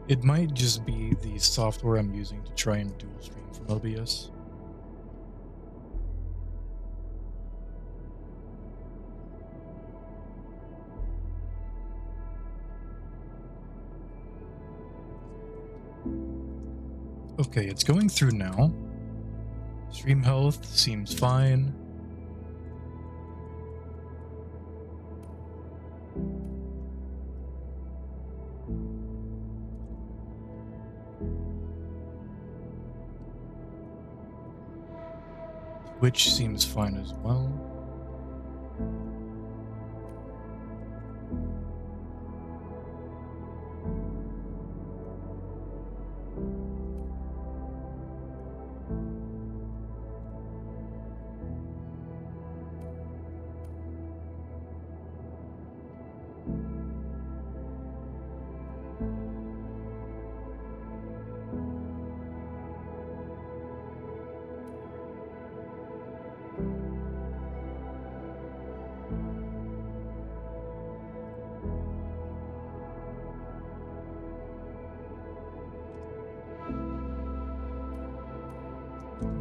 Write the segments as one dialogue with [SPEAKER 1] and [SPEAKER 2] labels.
[SPEAKER 1] It might just be the software I'm using to try and dual stream from OBS. Okay, it's going through now. Stream health seems fine. Twitch seems fine as well.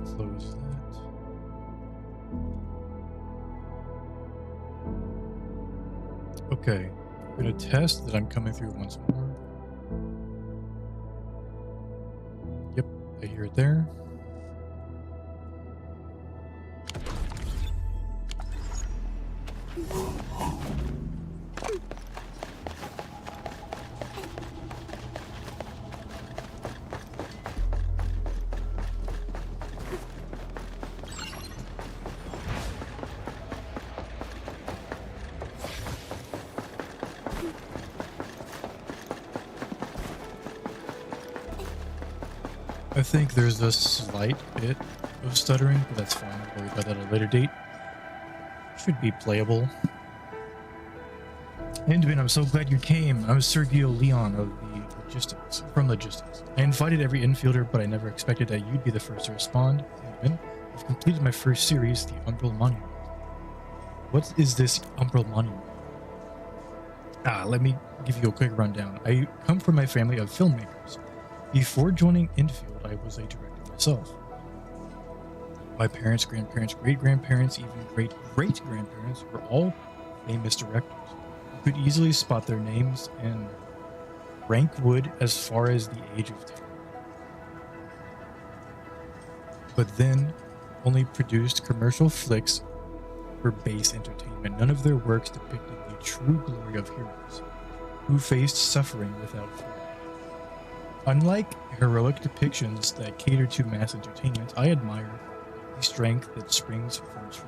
[SPEAKER 1] Close that. Okay, I'm gonna test that I'm coming through once more. Yep, I hear it there. I think there's a slight bit of stuttering, but that's fine. I'll worry about that at a later date. Should be playable. Endman, I'm so glad you came. I'm Sergio Leon of the Logistics, from Logistics. I invited every infielder, but I never expected that you'd be the first to respond. Endman, I've completed my first series, the Umbral Monument. What is this Umbral Monument? Let me give you a quick rundown. I come from a family of filmmakers. Before joining Endfield, I was a director myself. My parents, grandparents, great-grandparents, even great-great-grandparents were all famous directors. You could easily spot their names and rank wood as far as the age of 10. But then only produced commercial flicks for base entertainment. None of their works depicted the true glory of heroes who faced suffering without fear. Unlike heroic depictions that cater to mass entertainment, I admire the strength that springs from truth.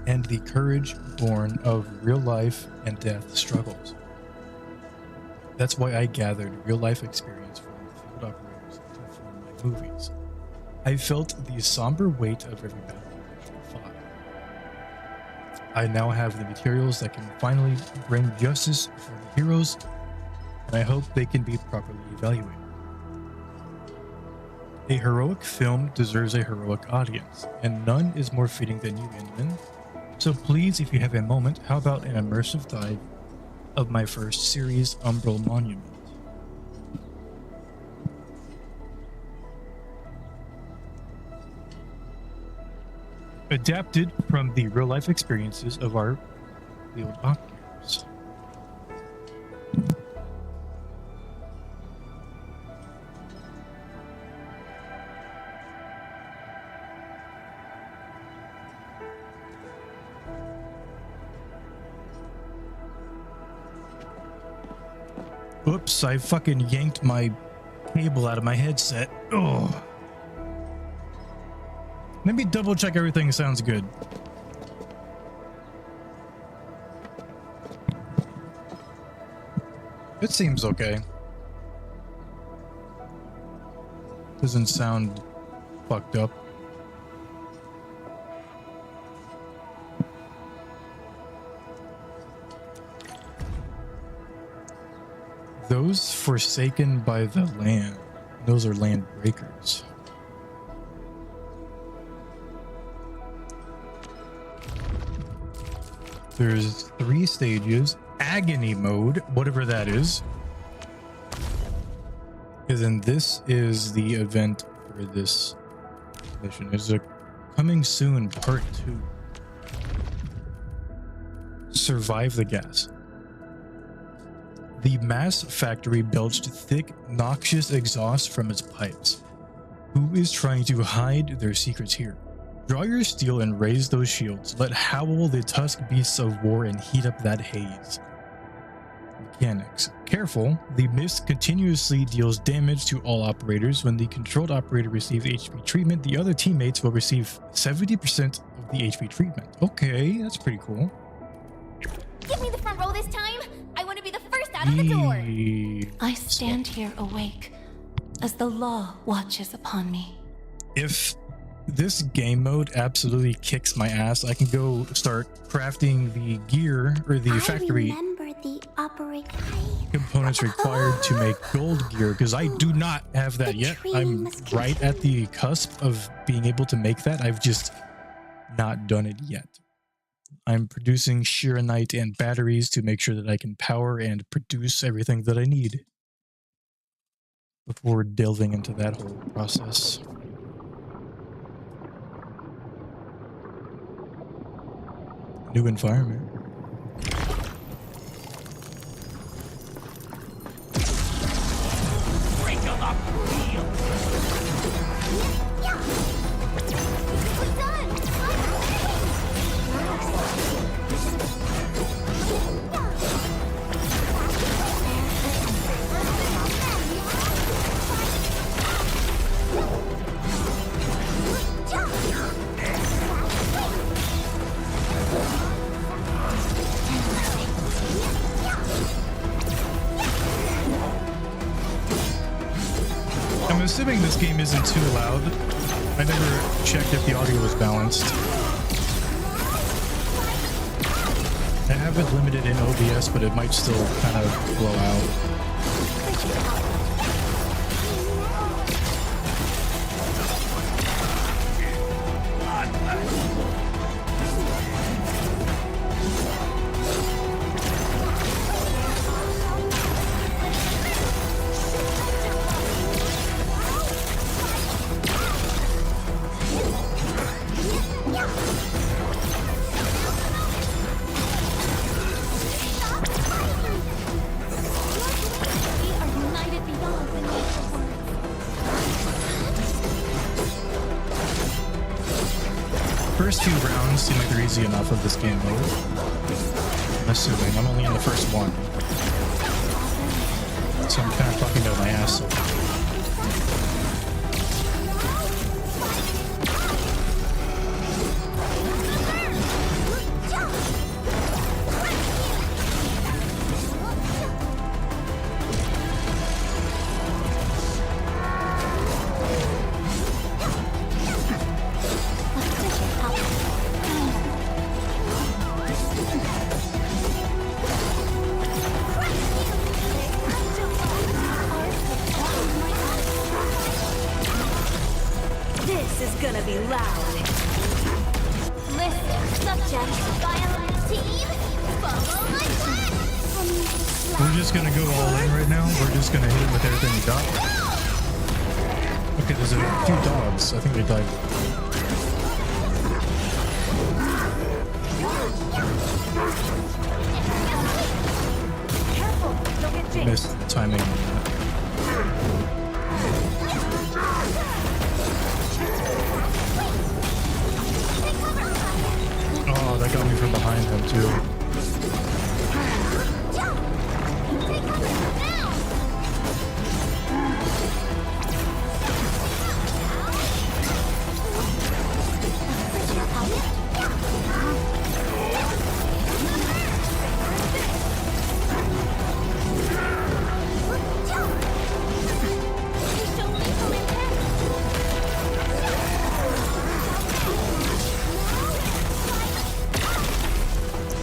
[SPEAKER 1] And the courage born of real life and death struggles. That's why I gathered real life experience from field operators to form my movies. I felt the somber weight of every battle I fought. I now have the materials that can finally bring justice for the heroes, and I hope they can be properly evaluated. A heroic film deserves a heroic audience, and none is more fitting than you, Endman. So please, if you have a moment, how about an immersive dive of my first series, Umbral Monument? Adapted from the real-life experiences of our field operators. Oops, I fucking yanked my cable out of my headset. Oh. Let me double check everything sounds good. It seems okay. Doesn't sound fucked up. Those forsaken by the land. Those are land breakers. There's 3 stages. Agony mode, whatever that is. And then this is the event for this mission. Is a coming soon part 2. Survive the gas. The mass factory belched thick, noxious exhaust from its pipes. Who is trying to hide their secrets here? Draw your steel and raise those shields. Let howl the tusked beasts of war and heat up that haze. Mechanics. Careful, the mist continuously deals damage to all operators. When the controlled operator receives HP treatment, the other teammates will receive 70% of the HP treatment. Okay, that's pretty cool.
[SPEAKER 2] Give me the front row this time. I want to be the first out of the door.
[SPEAKER 3] I stand here awake as the law watches upon me.
[SPEAKER 1] If this game mode absolutely kicks my ass, I can go start crafting the gear or the factory components required to make gold gear, because I do not have that yet. I'm right at the cusp of being able to make that. I've just not done it yet. I'm producing Shiranite and batteries to make sure that I can power and produce everything that I need before delving into that whole process. New environment. I'm assuming this game isn't too loud. I never checked if the audio was balanced. I have it limited in OBS, but it might still kind of blow out. First few rounds seem like they're easy enough of this game mode. I'm assuming. I'm only in the first one. So I'm kind of fucking out my ass so far. We're just gonna go all in right now. We're just gonna hit him with everything we got. Okay, there's a few dogs. I think they died. Missed the timing on that. Oh, that got me from behind him too.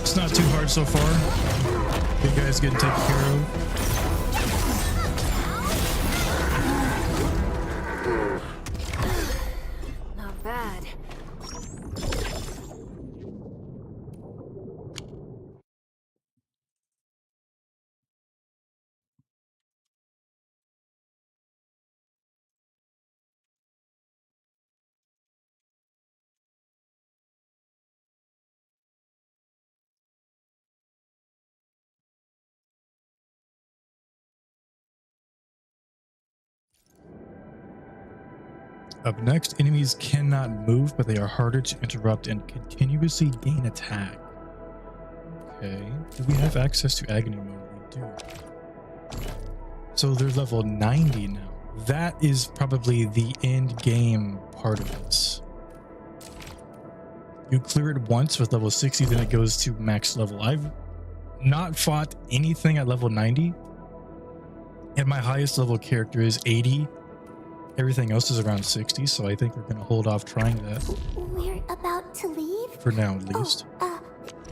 [SPEAKER 1] It's not too hard so far. You guys getting taken care of.
[SPEAKER 2] Not bad.
[SPEAKER 1] Up next, enemies cannot move, but they are harder to interrupt and continuously gain attack. Okay. Do we have access to agony mode? We do. So they're level 90 now. That is probably the end game part of this. You clear it once with level 60, then it goes to max level. I've not fought anything at level 90, and my highest level character is 80. Everything else is around 60, so I think we're going to hold off trying that.
[SPEAKER 2] We're about to leave?
[SPEAKER 1] For now, at least.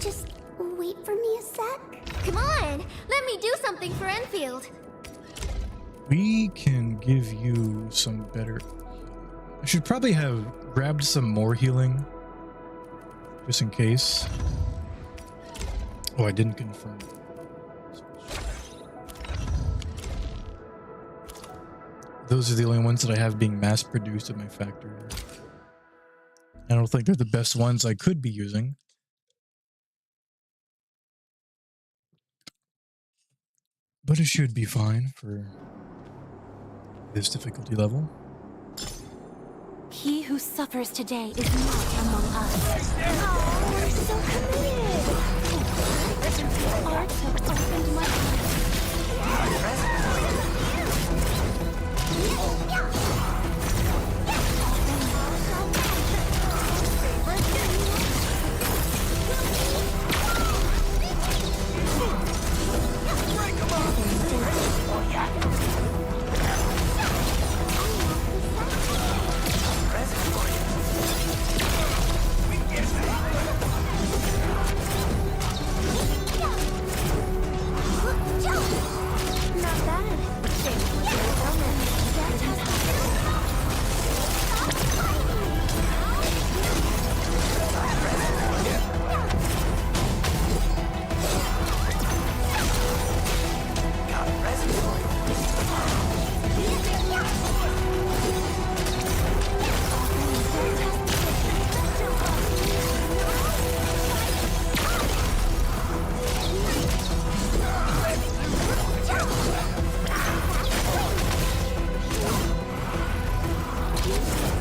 [SPEAKER 2] Just wait for me a sec. Come on, let me do something for Enfield.
[SPEAKER 1] We can give you some better... I should probably have grabbed some more healing, just in case. Oh, I didn't confirm. Those are the only ones that I have being mass produced in my factory. I don't think they're the best ones I could be using. But it should be fine for this difficulty level.
[SPEAKER 3] He who suffers today is not among us.
[SPEAKER 2] Oh, you're so committed.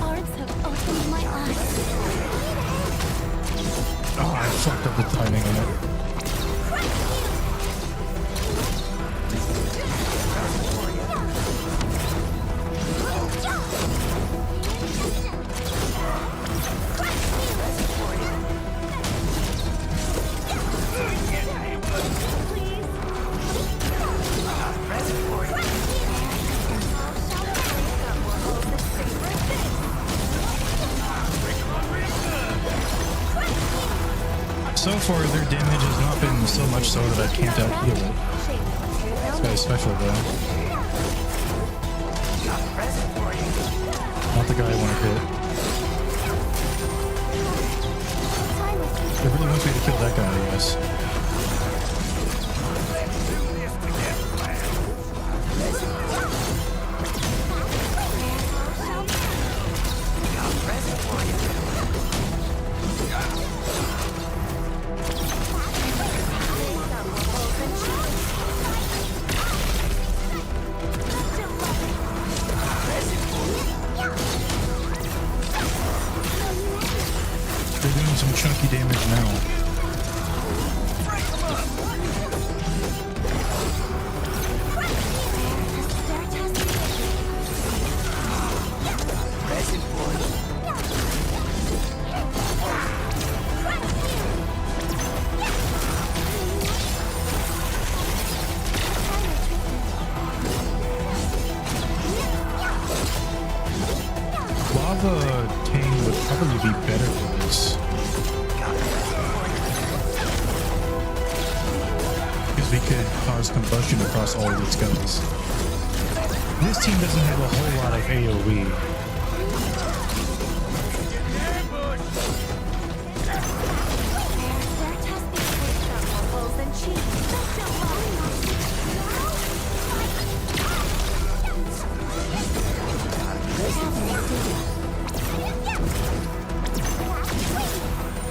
[SPEAKER 3] Arts have opened my eyes.
[SPEAKER 1] Fucked up the timing on it. So far, their damage has not been so much so that I can't out-heal it. This guy's special, though. Not the guy I want to hit. It really wants me to kill that guy, I guess. They're doing some chunky damage now. Lava Tang would probably be better for this. Because we could cause combustion across all of these guys. This team doesn't have a whole lot of AoE.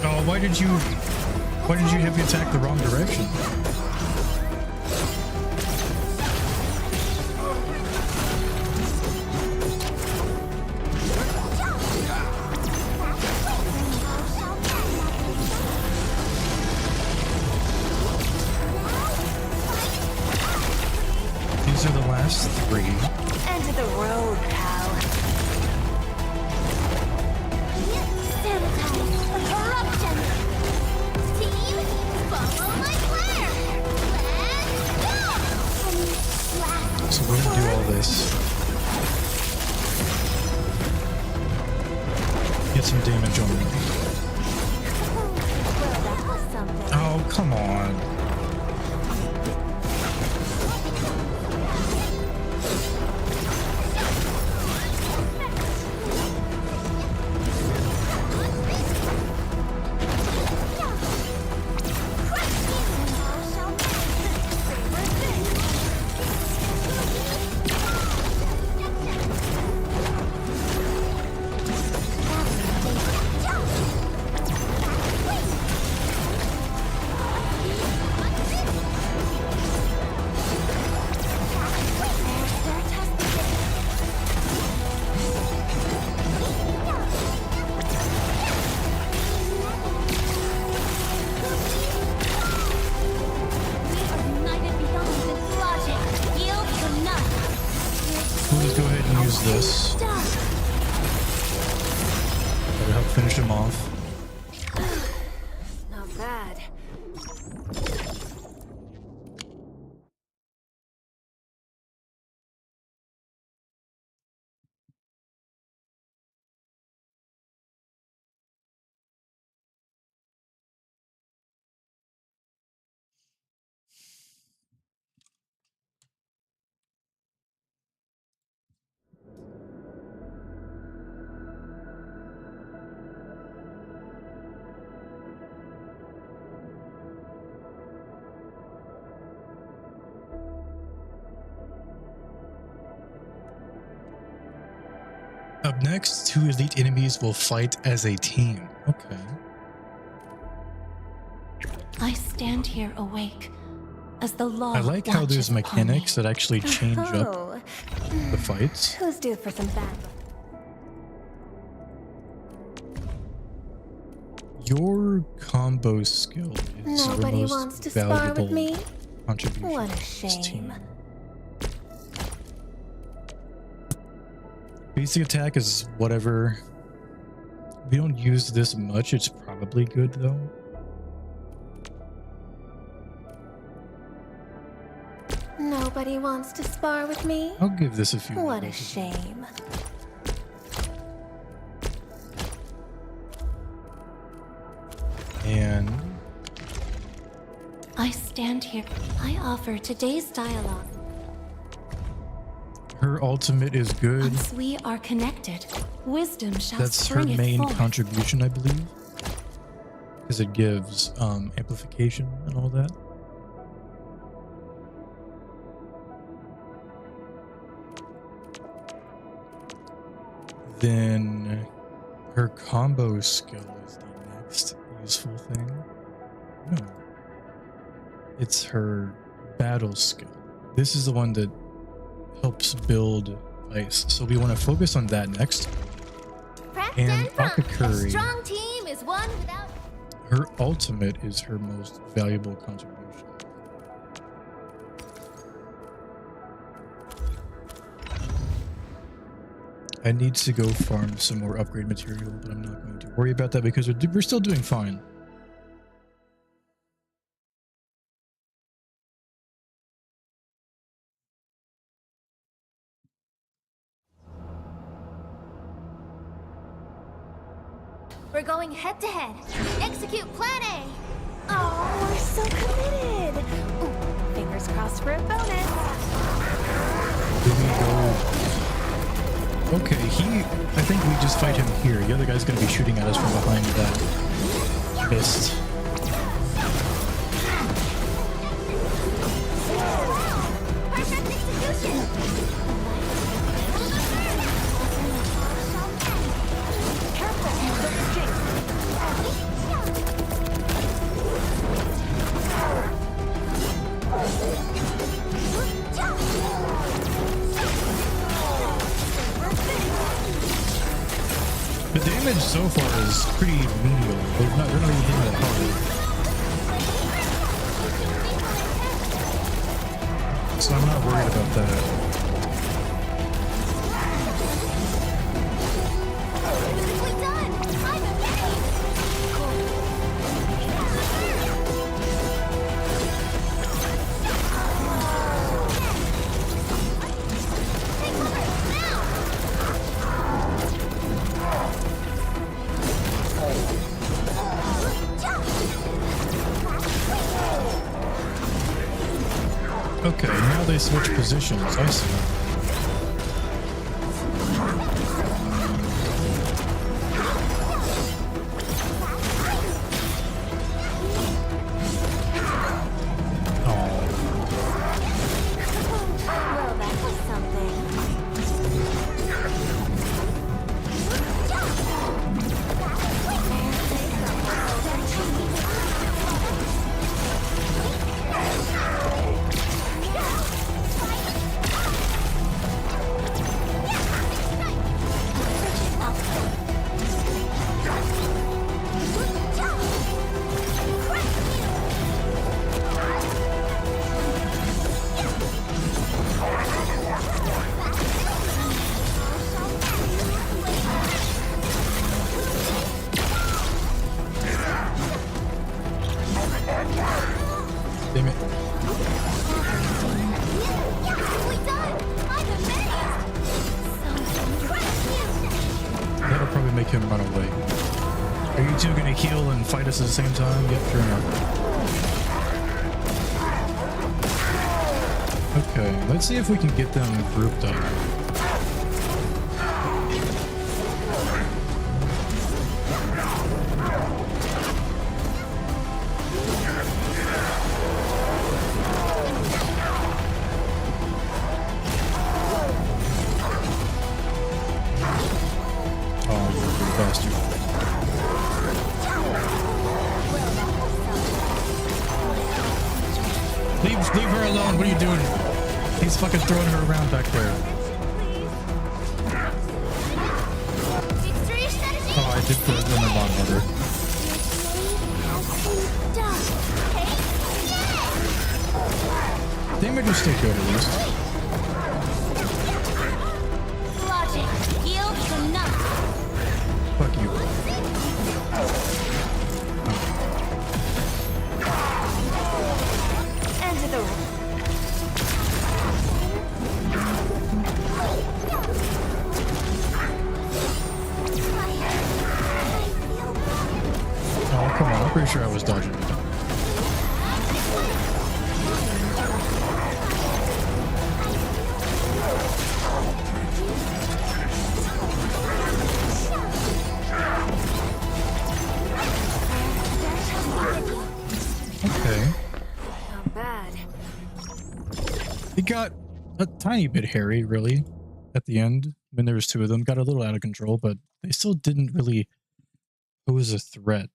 [SPEAKER 1] Oh, why did you have me attack the wrong direction? last 3.
[SPEAKER 4] End of the road, pal.
[SPEAKER 2] Sanitize the corruption. Team, follow my plan. Let's go.
[SPEAKER 1] So we're gonna do all this. Get some damage on me.
[SPEAKER 2] Well, that was something.
[SPEAKER 1] Oh, come on. Let's go ahead and use this. That'll help finish him off.
[SPEAKER 4] Not bad.
[SPEAKER 1] Up next, 2 elite enemies will fight as a team. Okay.
[SPEAKER 3] I stand here awake as the law
[SPEAKER 1] I like how there's
[SPEAKER 3] watches upon me.
[SPEAKER 1] mechanics that actually change up
[SPEAKER 4] Oh,
[SPEAKER 1] the fights.
[SPEAKER 4] who's due for some bad?
[SPEAKER 1] Your combo skill is
[SPEAKER 4] Nobody
[SPEAKER 1] your most
[SPEAKER 4] wants to spar
[SPEAKER 1] valuable
[SPEAKER 4] with me?
[SPEAKER 1] contribution
[SPEAKER 4] What a
[SPEAKER 1] to this
[SPEAKER 4] shame.
[SPEAKER 1] team. Basic attack is whatever. We don't use this much. It's probably good though.
[SPEAKER 4] Nobody wants to spar with me?
[SPEAKER 1] I'll give this a few.
[SPEAKER 4] What a
[SPEAKER 1] levels.
[SPEAKER 4] shame.
[SPEAKER 1] And
[SPEAKER 3] I stand here. I offer today's dialogue.
[SPEAKER 1] her ultimate is good.
[SPEAKER 3] Once we are connected, wisdom shall
[SPEAKER 1] That's her
[SPEAKER 3] spring it
[SPEAKER 1] main
[SPEAKER 3] forth.
[SPEAKER 1] contribution, I believe, because it gives amplification and all that. Then her combo skill is the next useful thing. No, it's her battle skill. This is the one that helps build ice. So we want to focus on that next. And Akakuri,
[SPEAKER 2] A strong team is one without.
[SPEAKER 1] her ultimate is her most valuable contribution. I need to go farm some more upgrade material, but I'm not going to worry about that because we're still doing fine.
[SPEAKER 2] We're going head to head. Execute Plan A.
[SPEAKER 4] Oh, we're so committed. Ooh, fingers crossed for a bonus.
[SPEAKER 1] Do we go? Okay, I think we just fight him here. The other guy's going to be shooting at us from behind that mist.
[SPEAKER 2] Perfect execution.
[SPEAKER 1] The damage so far is pretty menial. They're not really hitting that hard. So I'm not worried about that. Okay, now they switch positions. I see.
[SPEAKER 4] Well, that was something.
[SPEAKER 1] Damn it. That'll probably make him run away. Are you two gonna heal and fight us at the same time? Yep, sure enough. Okay, let's see if we can get them grouped up. Bastard. Leave her alone. What are you doing? He's fucking throwing her around back there. Oh, I did put it in the wrong order. Damage will still good at least.
[SPEAKER 2] Logic yields to none.
[SPEAKER 1] Fuck you.
[SPEAKER 4] End of the room.
[SPEAKER 1] Oh, come on. I'm pretty sure I was dodging it. Okay.
[SPEAKER 4] Not bad.
[SPEAKER 1] It got a tiny bit hairy, really, at the end when there was two of them. Got a little out of control, but they still didn't really pose a threat.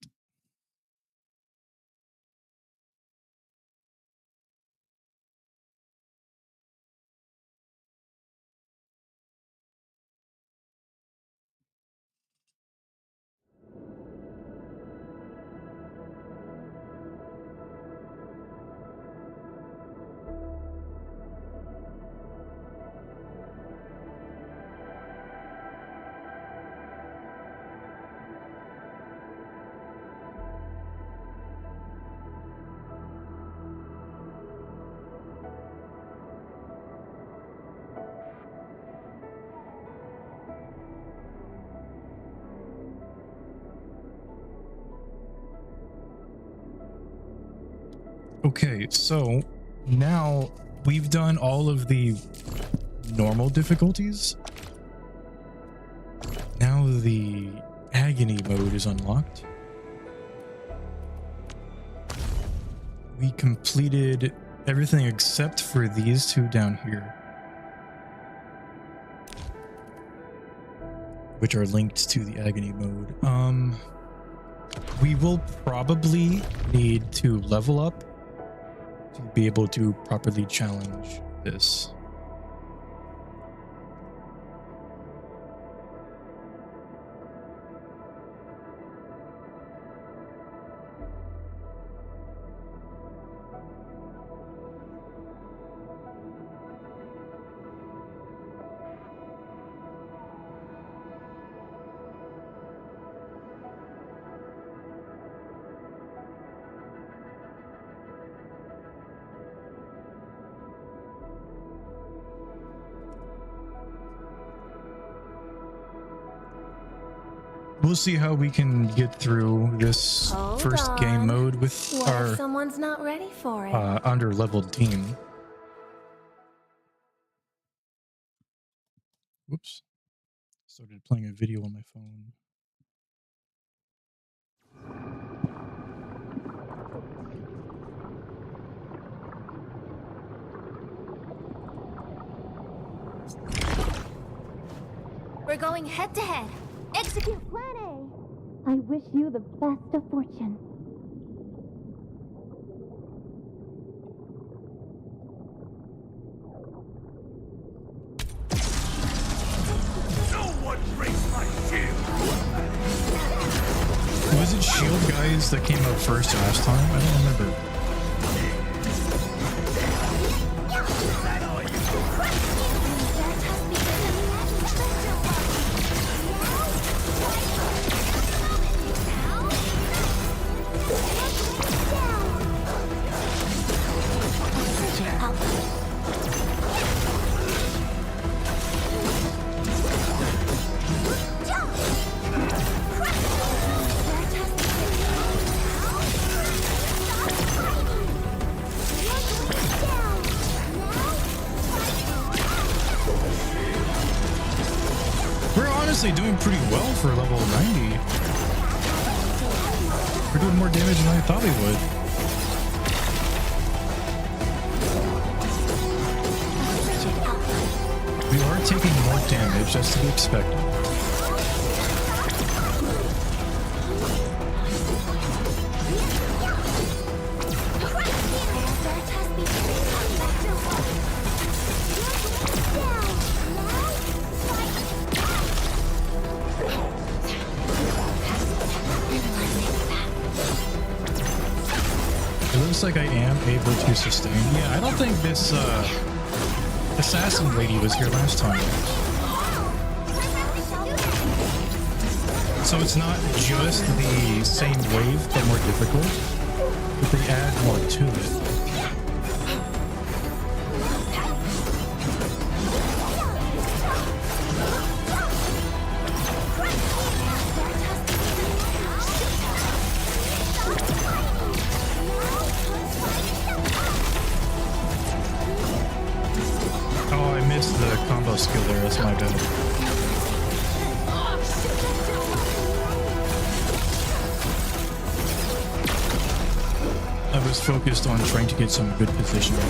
[SPEAKER 1] Okay, so now we've done all of the normal difficulties. Now the agony mode is unlocked. We completed everything except for these two down here, which are linked to the agony mode. We will probably need to level up to be able to properly challenge this. We'll see how we can get through this
[SPEAKER 4] Hold
[SPEAKER 1] first game
[SPEAKER 4] on.
[SPEAKER 1] mode with
[SPEAKER 4] What
[SPEAKER 1] our
[SPEAKER 4] if someone's not ready for it?
[SPEAKER 1] under-leveled team. Whoops. Started playing a video on my phone.
[SPEAKER 2] We're going head to head. Execute Plan A.
[SPEAKER 3] I wish you the best of fortune.
[SPEAKER 1] Was it shield guys that came up first last time? I don't remember. Doing pretty well for level 90. We're doing more damage than I thought we would. We are taking more damage, that's to be expected. Like I am able to sustain. Yeah, I don't think this assassin lady was here last time. So it's not just the same wave, but more difficult. But they add more to it. Skill there, that's my bad. I was focused on trying to get some good positioning.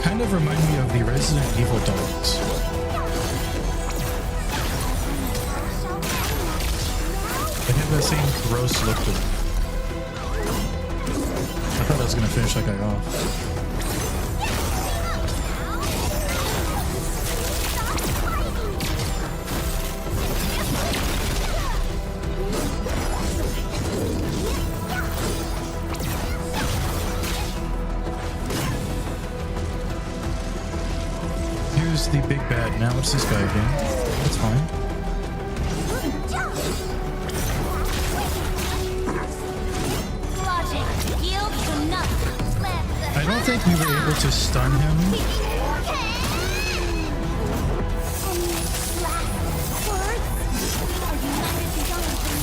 [SPEAKER 1] Kind of remind me of the Resident Evil dogs. They have that same gross look to them. I thought I was gonna finish that guy off. The big bad. Now it's this guy again. That's fine. I don't think we were able to stun him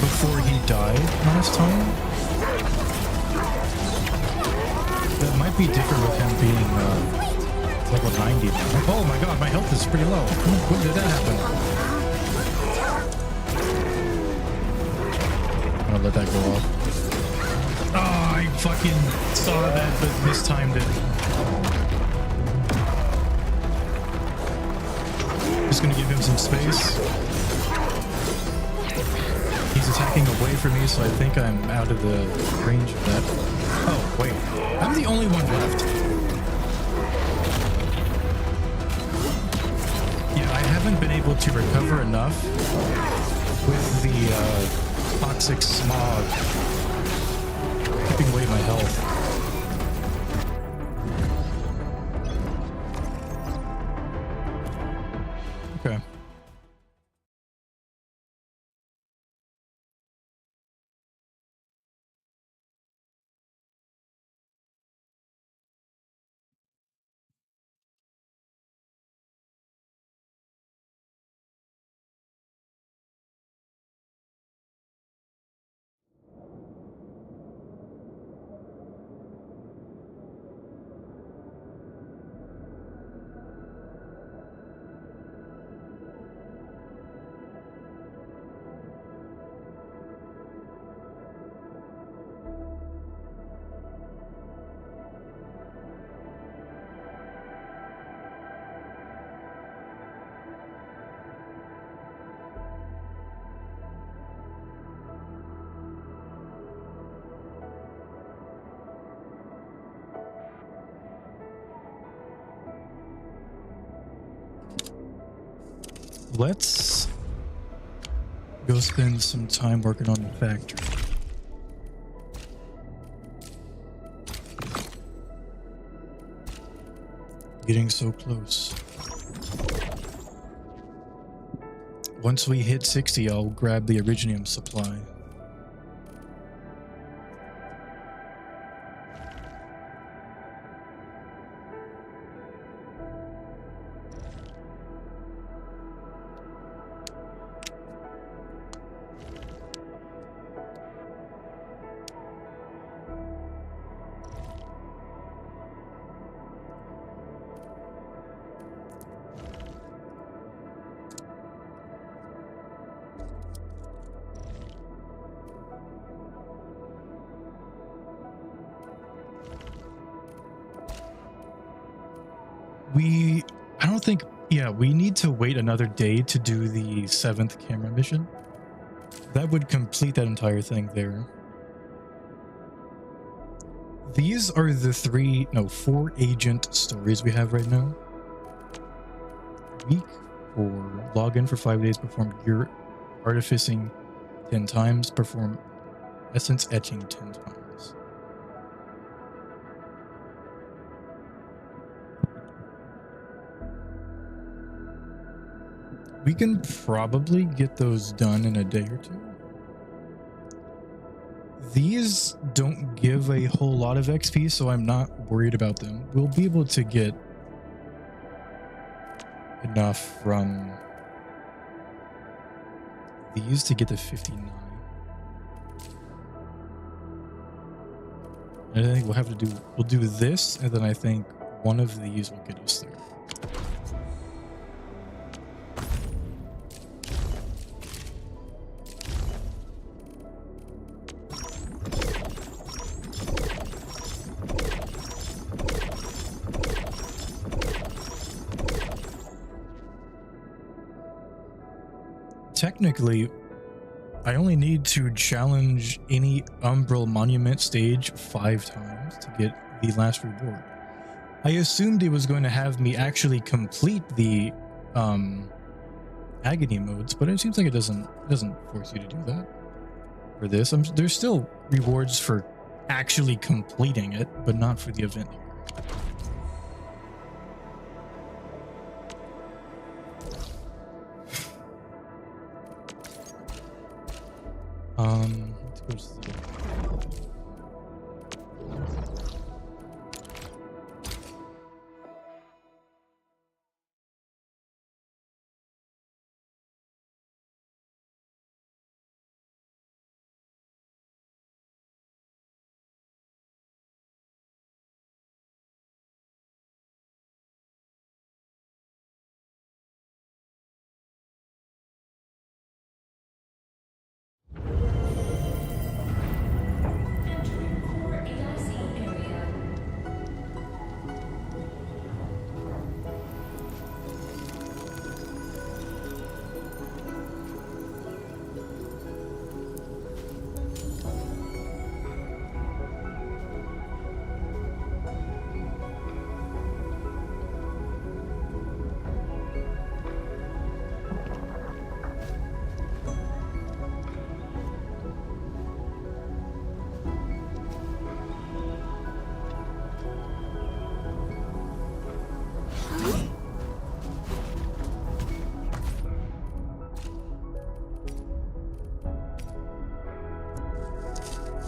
[SPEAKER 1] before he died last time. That might be different with him being level 90 now. Oh my god, my health is pretty low. When did that happen? I'm gonna let that go off. Oh, I fucking saw that, but mistimed it. Just gonna give him some space. He's attacking away from me, so I think I'm out of the range of that. Oh, wait. I'm the only one left. Yeah, I haven't been able to recover enough with the toxic smog keeping away my health. Okay. Let's go spend some time working on the factory. Getting so close. Once we hit 60, I'll grab the Originium supply. I don't think, yeah, we need to wait another day to do the 7th camera mission. That would complete that entire thing there. These are the 4 agent stories we have right now. Week for login for 5 days, perform gear artificing 10 times, perform essence etching 10 times. We can probably get those done in a day or two. These don't give a whole lot of XP, so I'm not worried about them. We'll be able to get enough from these to get to 59. And I think we'll do this, and then I think one of these will get us there. Technically, I only need to challenge any Umbral Monument stage 5 times to get the last reward. I assumed it was going to have me actually complete the agony modes, but it seems like it doesn't force you to do that. For this, there's still rewards for actually completing it, but not for the event here. Let's go to the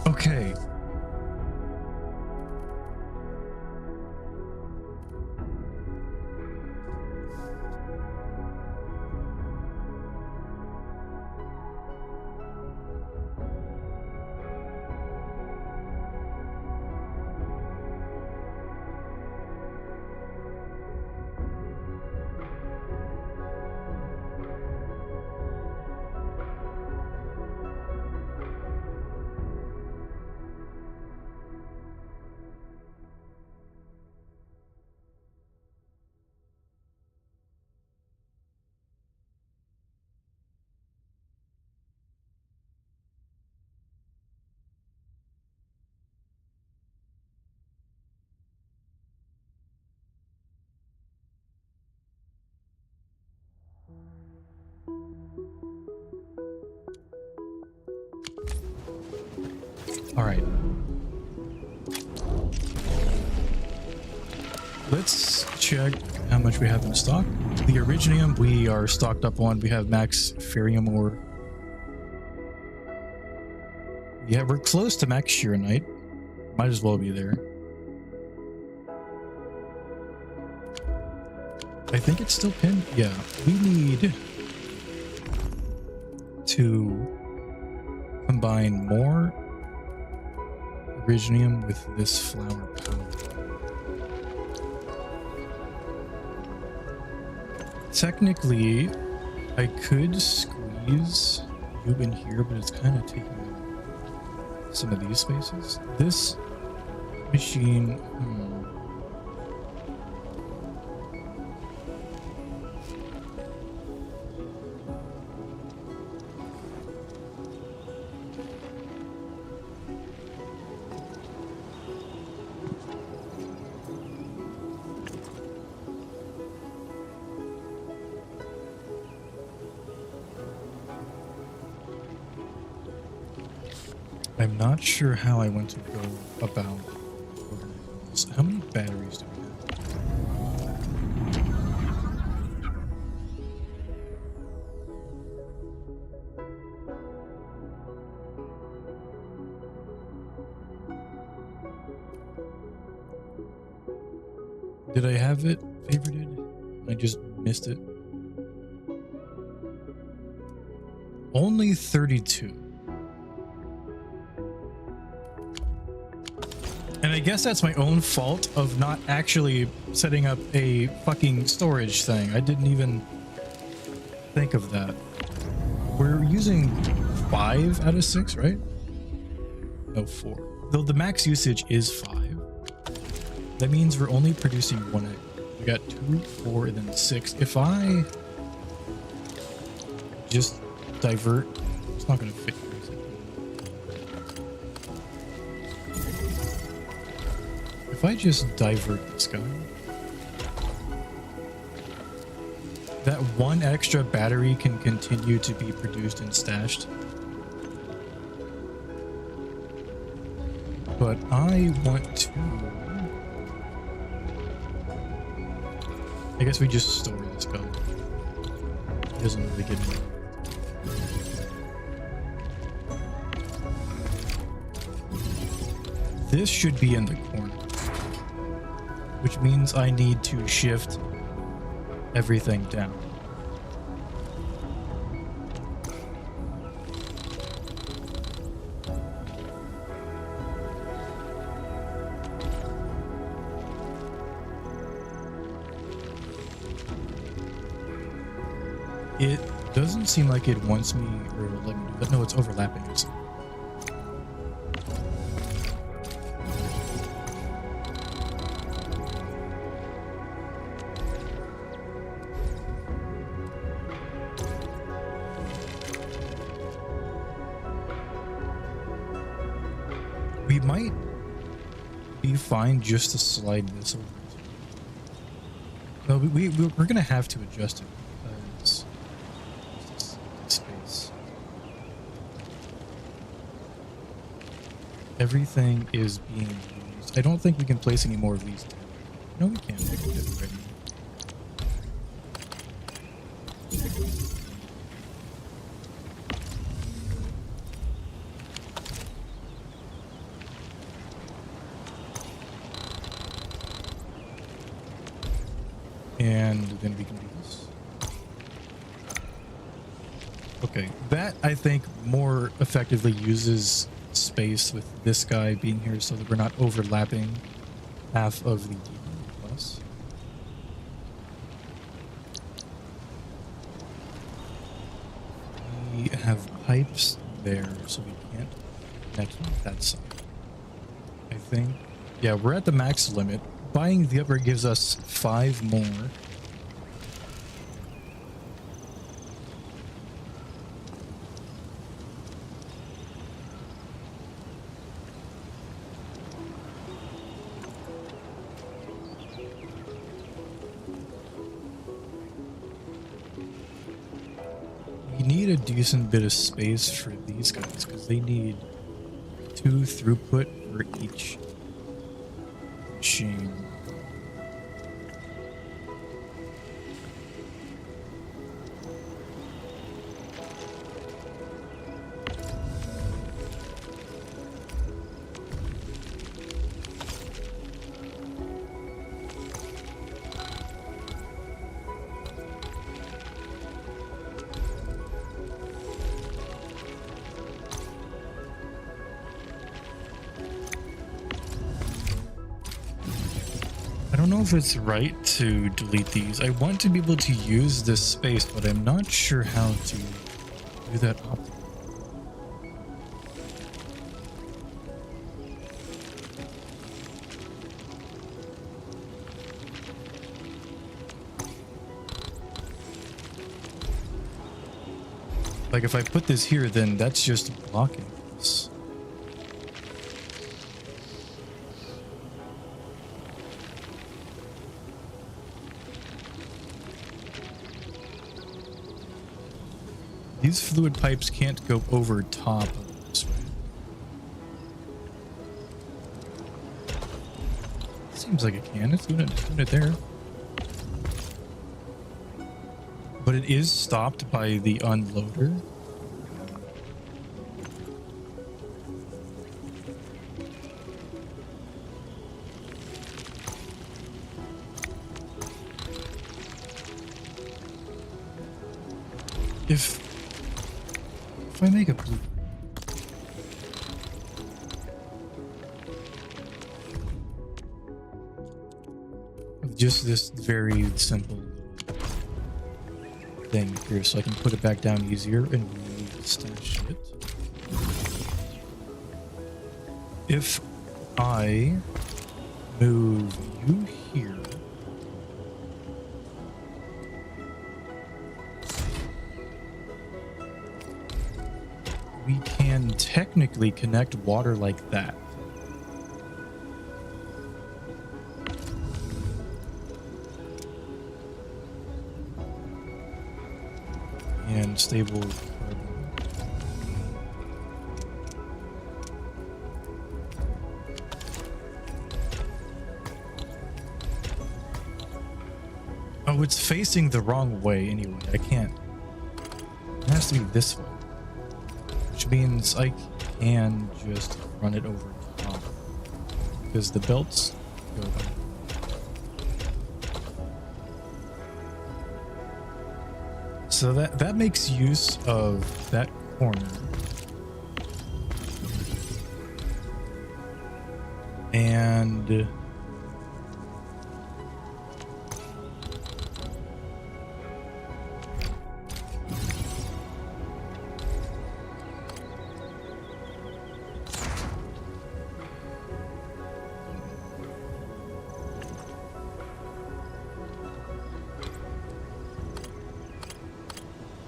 [SPEAKER 1] Okay. All right. Let's check how much we have in stock. The Originium we are stocked up on. We have max Ferium ore. Yeah, we're close to max Shearonite. Might as well be there. I think it's still pinned. Yeah, we need to combine more Originium with this flower powder. Technically, I could squeeze you in here, but it's kind of taking up some of these spaces. This machine, I'm not sure how I want to go about organizing this. How many batteries do we have? Did I have it favorited? I just missed it. Only 32. And I guess that's my own fault of not actually setting up a fucking storage thing. I didn't even think of that. We're using 5 out of 6, right? No, 4. Though the max usage is 5. That means we're only producing 1 egg. We got 2, 4, and then 6. If I just divert, it's not going to fit. If I just divert this guy, that 1 extra battery can continue to be produced and stashed. But I want to... I guess we just store this guy. He doesn't really get me. This should be in the corner, which means I need to shift everything down. It doesn't seem like it wants me or let me do that. No, it's overlapping. We might be fine just to slide this over. No, we're gonna have to adjust it because this space. Everything is being used. I don't think we can place any more of these down. No, we can't. We can do it right now. And then we can do this. Okay, that I think more effectively uses space with this guy being here so that we're not overlapping half of the bus. We have pipes there, so we can't connect on that side. I think. Yeah, we're at the max limit. Buying the upper gives us 5 more. We need a decent bit of space for these guys because they need 2 throughput for each machine. I don't know if it's right to delete these. I want to be able to use this space, but I'm not sure how to do that optimally. Like if I put this here, then that's just blocking this. These fluid pipes can't go over top of this way. Seems like it can. It's doing it there. But it is stopped by the unloader. If I make a blue, just this very simple thing here, so I can put it back down easier and remove the stash it. If I move you here, we can technically connect water like that. And stable carbon. Oh, it's facing the wrong way anyway. I can't. It has to be this way. Which means I can just run it over top. Because the belts go up. So that makes use of that corner. And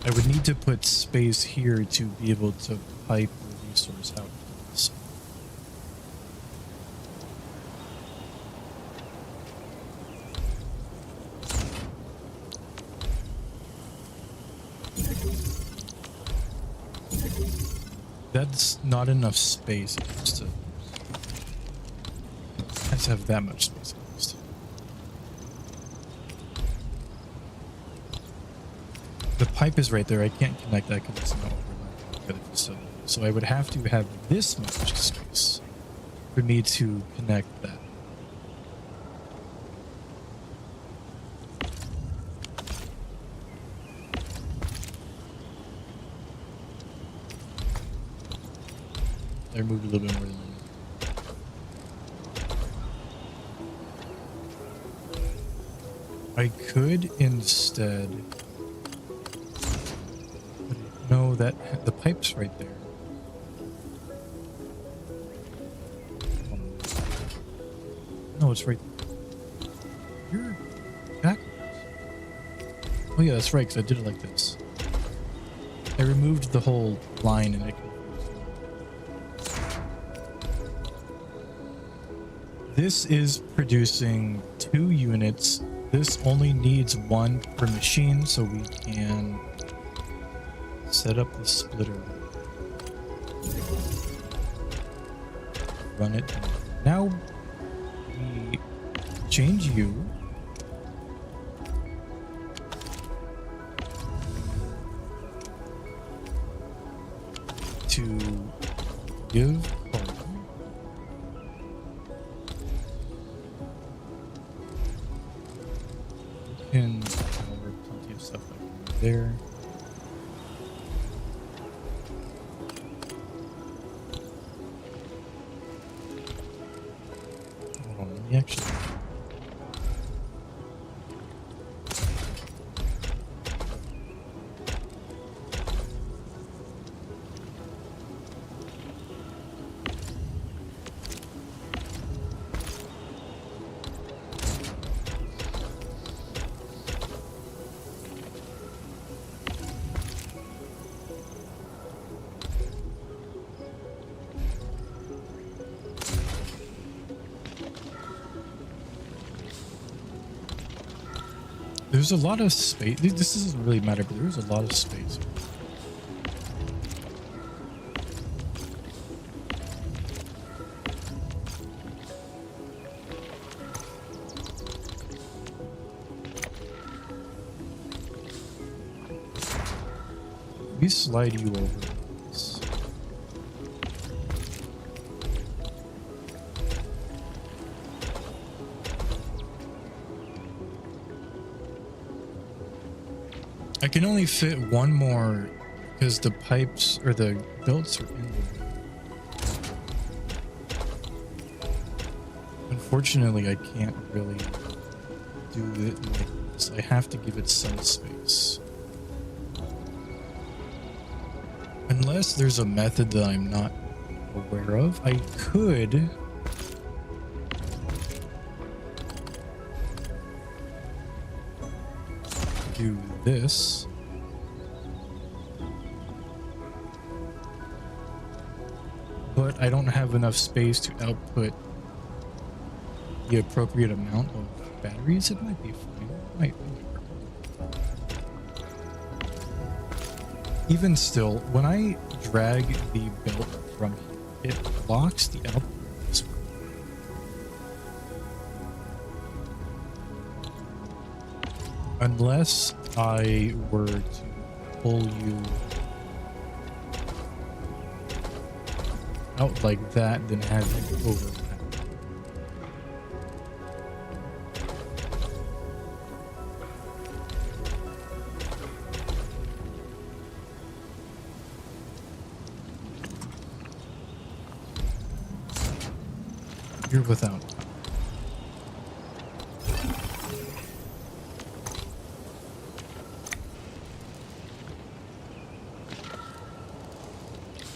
[SPEAKER 1] I would need to put space here to be able to pipe the resource out. So that's not enough space. It has to have that much space at least. The pipe is right there. I can't connect that because it's not overlapping with the other facility. So I would have to have this much space for me to connect that. I removed a little bit more than I could instead. No, that the pipe's right there. No, it's right. You're backwards. Oh yeah, that's right, because I did it like this. I removed the whole line and it confused me. This is producing 2 units. This only needs 1 per machine, so we can set up the splitter. Run it. Now we change you to give carbon. We can over plenty of stuff like there. Hold on, let me actually. There's a lot of space. This doesn't really matter, but there's a lot of space. We slide you over this. I can only fit 1 more because the pipes or the belts are in the way. Unfortunately, I can't really do it like this. I have to give it some space. Unless there's a method that I'm not aware of, I could do this. But I don't have enough space to output the appropriate amount of batteries. It might be fine. It might be. Even still, when I drag the belt from here, it locks the output this way. Unless I were to pull you out like that, then have it overlap. You're without.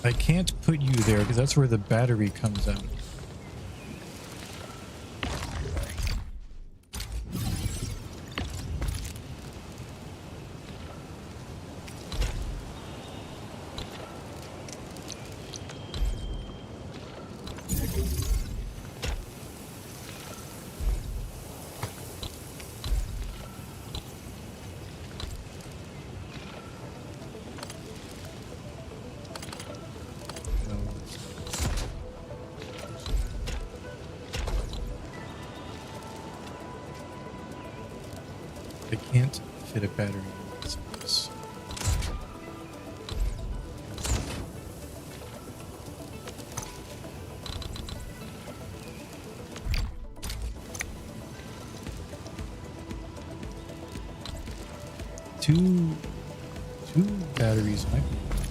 [SPEAKER 1] I can't put you there because that's where the battery comes out. I can't fit a battery in this place. Two batteries might be enough.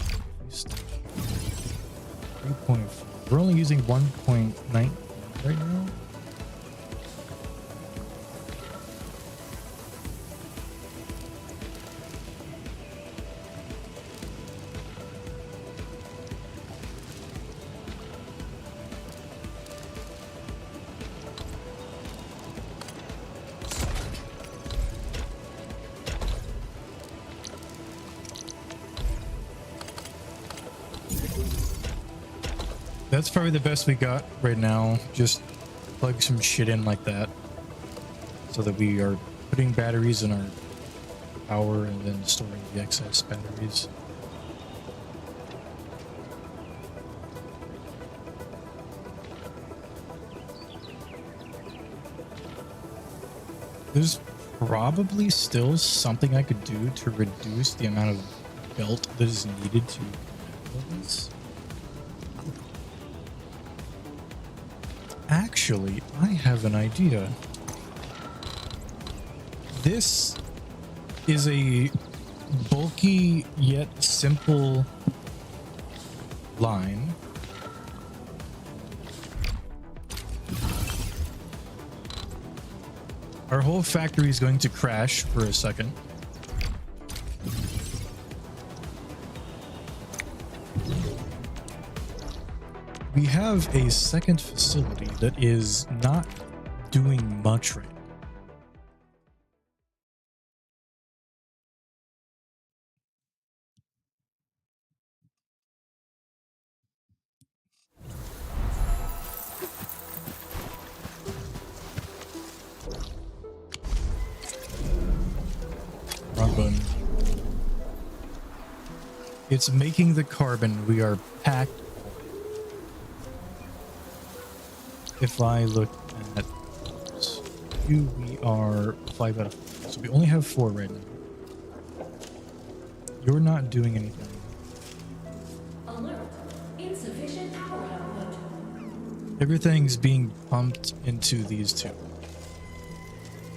[SPEAKER 1] 3.4. We're only using 1.9 right now. That's probably the best we got right now. Just plug some shit in like that so that we are putting batteries in our power and then storing the excess batteries. There's probably still something I could do to reduce the amount of belt that is needed to build this. Actually, I have an idea. This is a bulky yet simple line. Our whole factory is going to crash for a second. We have a second facility that is not doing much right now. Wrong button. It's making the carbon. We are packed. If I look at you, we are 5 out of 4. So we only have 4 right now. You're not doing anything.
[SPEAKER 5] Alert. Insufficient power output.
[SPEAKER 1] Everything's being pumped into these two.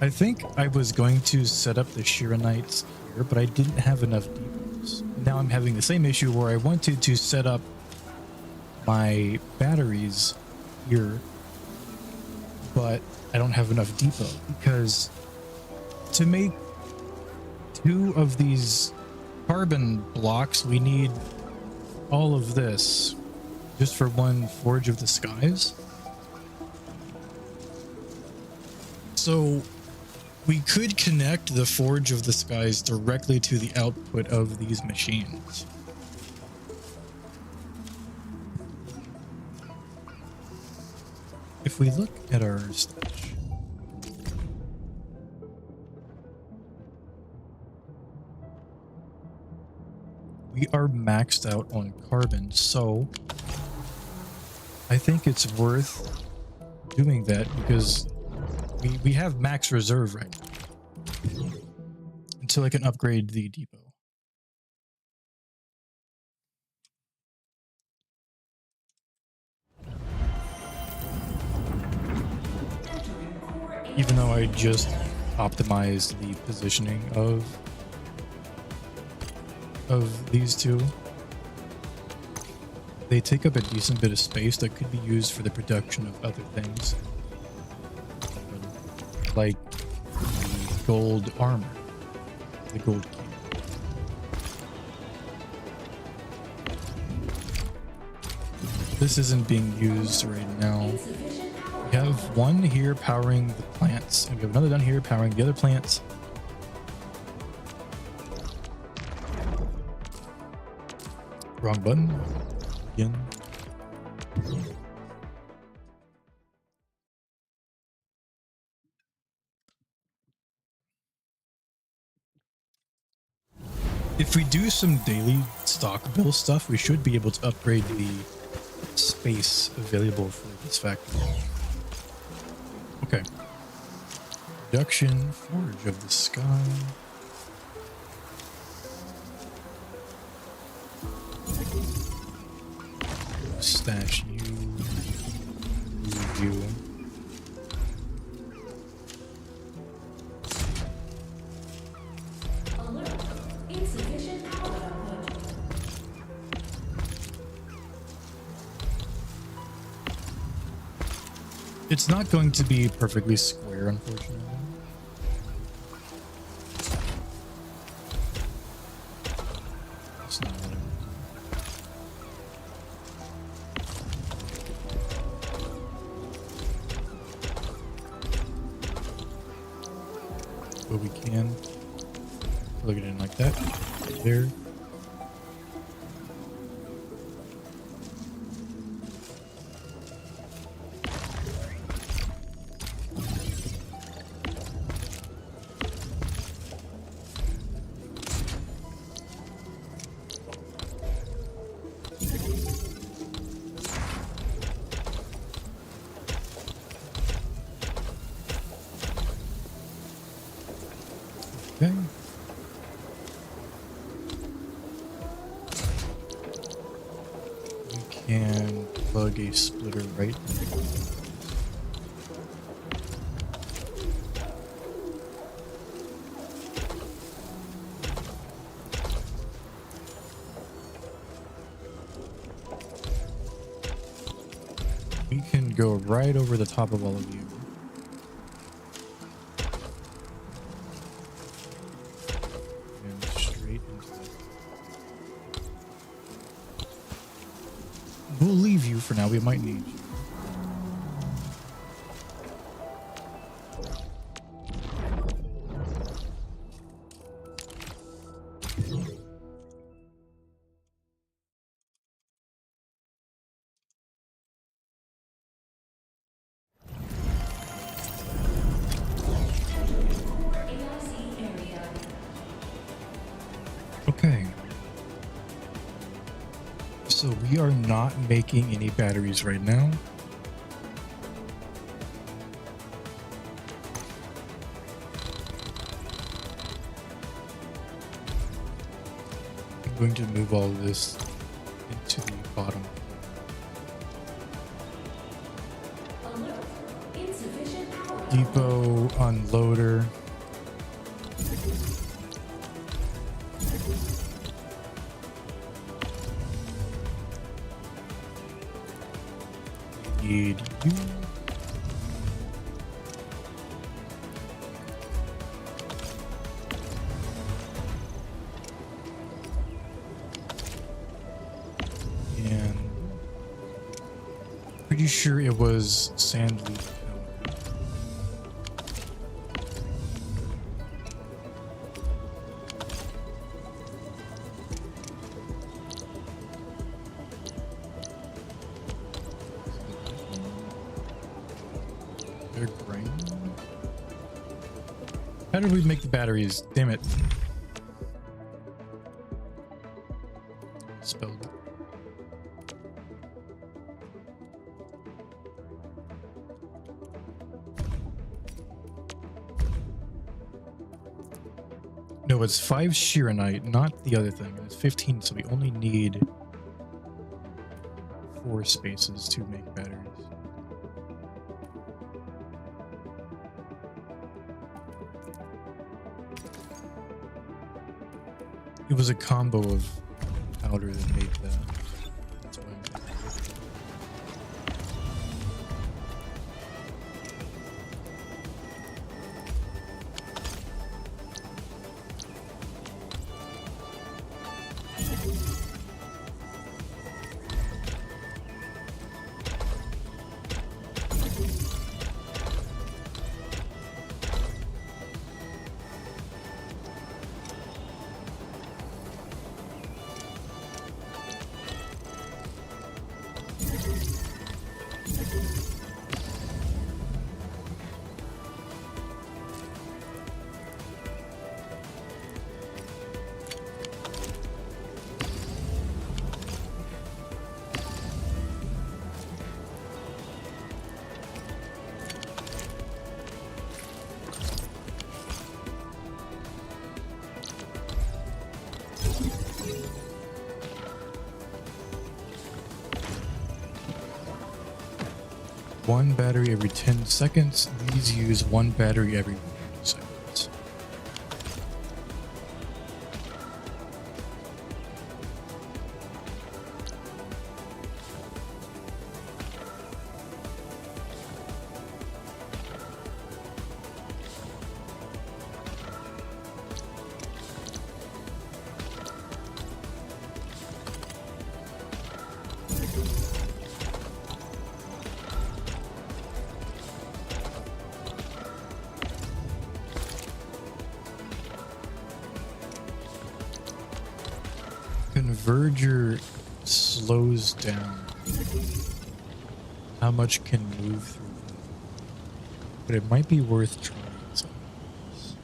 [SPEAKER 1] I think I was going to set up the Arknights here, but I didn't have enough depots. Now I'm having the same issue where I wanted to set up my batteries here, but I don't have enough depot, because to make 2 of these carbon blocks we need all of this just for 1 Forge of the Skies. So we could connect the Forge of the Skies directly to the output of these machines. If we look at our stash, we are maxed out on carbon, so I think it's worth doing that because we have max reserve right now until I can upgrade the depot. Even though I just optimized the positioning of these two, they take up a decent bit of space that could be used for the production of other things, like the gold armor, the gold key. This isn't being used right now. We have 1 here powering the plants, and we have another down here powering the other plants. Wrong button. Again. If we do some daily stock bill stuff, we should be able to upgrade the space available for this factory. Okay. Production, Forge of the Sky. Stash you. Move you.
[SPEAKER 5] Alert. Insufficient power output.
[SPEAKER 1] It's not going to be perfectly square, unfortunately. It's not what I want. But we can plug it in like that. There. Okay. We can plug a splitter right there. We can go right over the top of all of you. And straight into that. We'll leave you for now. We might need you.
[SPEAKER 5] AIC area.
[SPEAKER 1] Okay. So we are not making any batteries right now. I'm going to move all of this into the bottom.
[SPEAKER 5] Alert. Insufficient power output.
[SPEAKER 1] Depot unloader. Need you. And pretty sure it was sand leak powder. They're green. How did we make the batteries? Damn it. Spelled it. No, it's 5 Shiranite, not the other thing. It's 15, so we only need 4 spaces to make batteries. It was a combo of powder that made that. That's why I'm one battery every 10 seconds. These use one battery every 40 seconds. verger slows down how much can move through them, but it might be worth trying something else.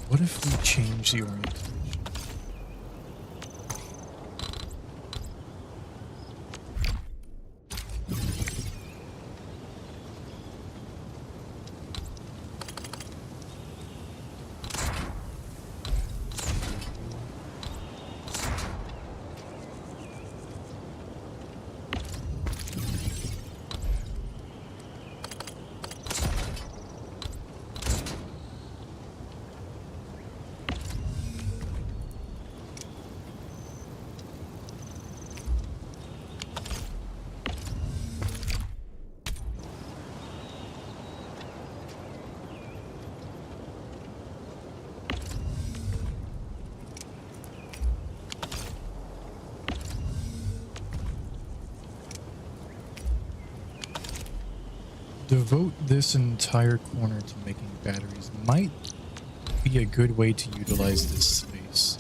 [SPEAKER 1] What if we change the orientation? Devote this entire corner to making batteries might be a good way to utilize this space.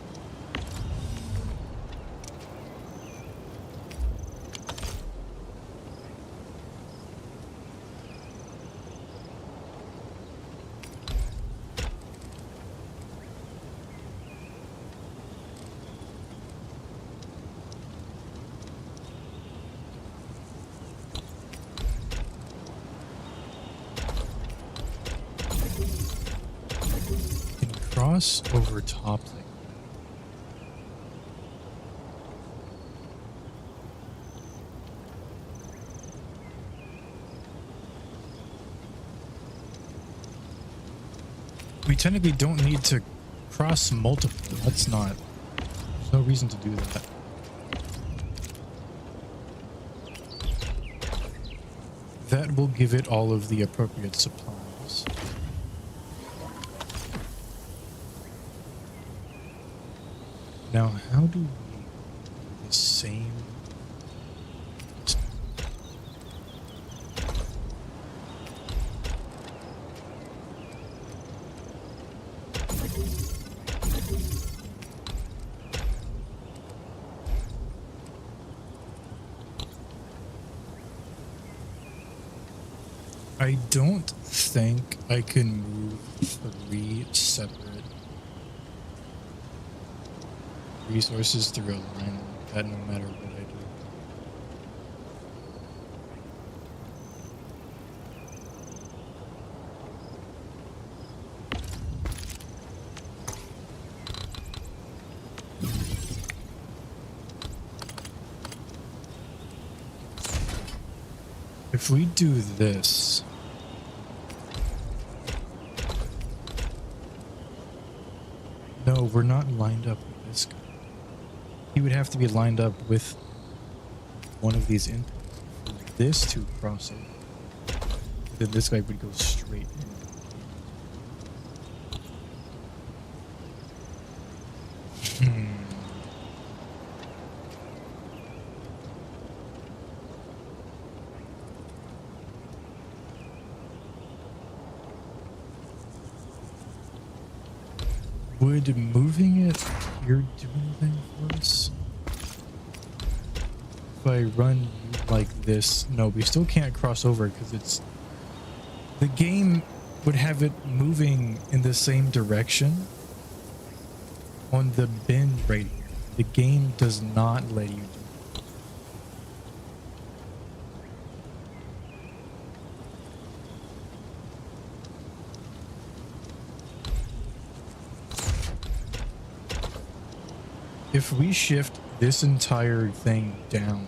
[SPEAKER 1] Cross over top like that. We technically don't need to cross multiple. That's not. There's no reason to do that. That will give it all of the appropriate supplies. Now, how do we do the same? I don't think I can move 3 separate resources through a line like that no matter what I do. If we do this, no, we're not lined up with this guy. He would have to be lined up with one of these inputs for this to cross over. Then this guy would go straight in. Would moving it here do anything for us? If I run like this, no, we still can't cross over because it's... The game would have it moving in the same direction on the bin right here. The game does not let you do it. If we shift this entire thing down,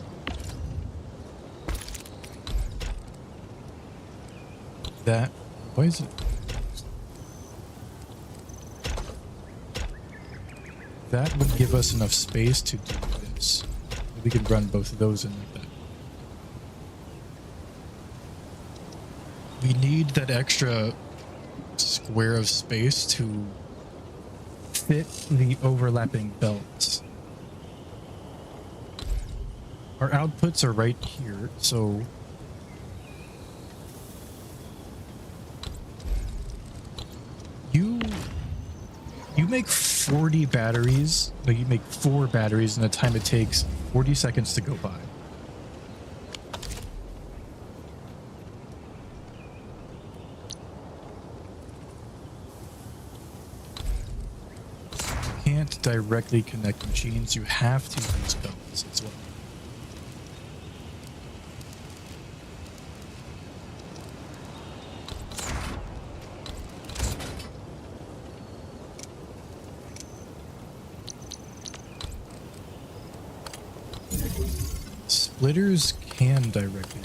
[SPEAKER 1] that, why is it? That would give us enough space to do this. We could run both of those in like that. We need that extra square of space to fit the overlapping belts. Our outputs are right here, so 40 batteries. No, you make 4 batteries in the time it takes 40 seconds to go by. You can't directly connect machines. You have to use belts as well. Splitters can directly.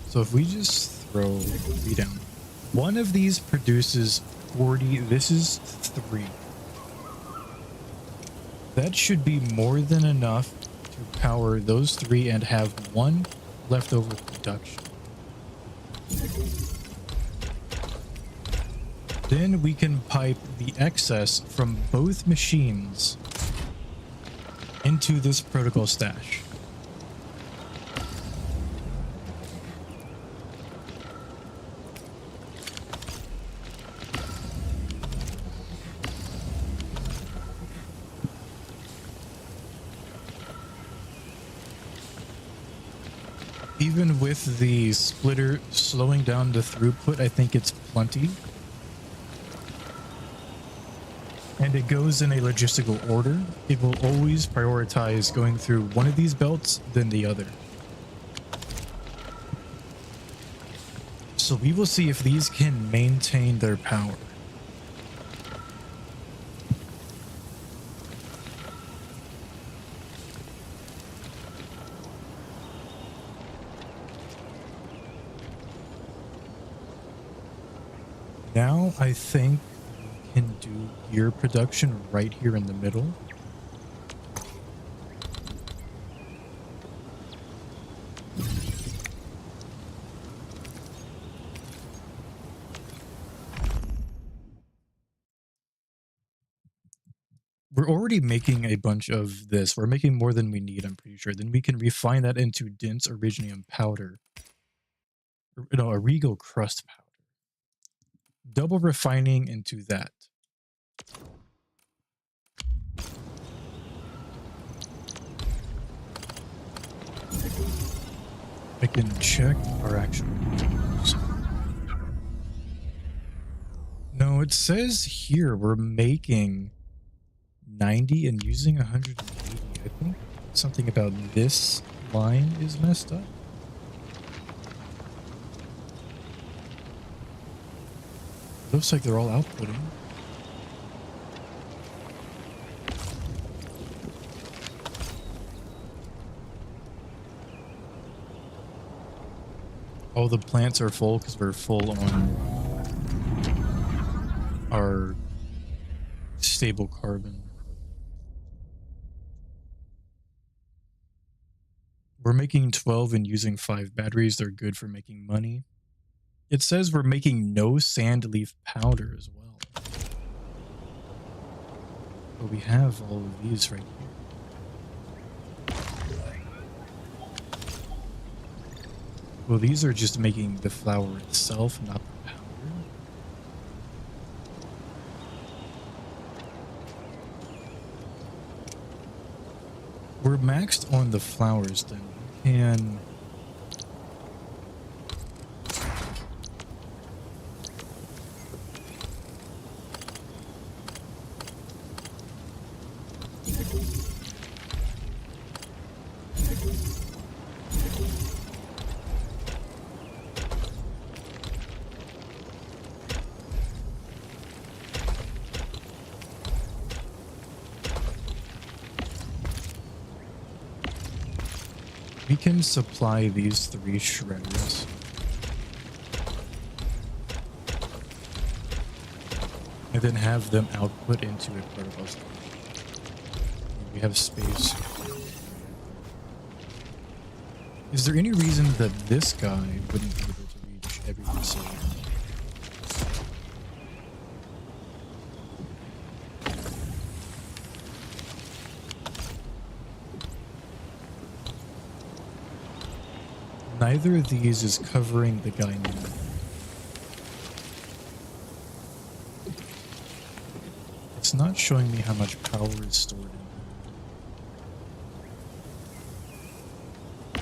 [SPEAKER 1] So if we just throw 3 down, one of these produces 40. This is 3. That should be more than enough to power those 3 and have 1 leftover production. Then we can pipe the excess from both machines into this protocol stash. Even with the splitter slowing down the throughput, I think it's plenty. And it goes in a logistical order. It will always prioritize going through one of these belts than the other. So we will see if these can maintain their power. Now I think can do gear production right here in the middle. We're already making a bunch of this. We're making more than we need, I'm pretty sure. Then we can refine that into dense originium powder. No, a regal crust powder. Double refining into that. I can check our actual numbers. No, it says here we're making 90 and using 180. I think something about this line is messed up. Looks like they're all outputting. All the plants are full because we're full on our stable carbon. We're making 12 and using 5 batteries. They're good for making money. It says we're making no sand leaf powder as well. But we have all of these right here. Well, these are just making the flour itself, not the powder. We're maxed on the flowers then. And we can supply these 3 shredders. And then have them output into a protocol station. We have space. Is there any reason that this guy wouldn't be able to reach every facility? Neither of these is covering the guy now. it's not showing me how much power is stored in here.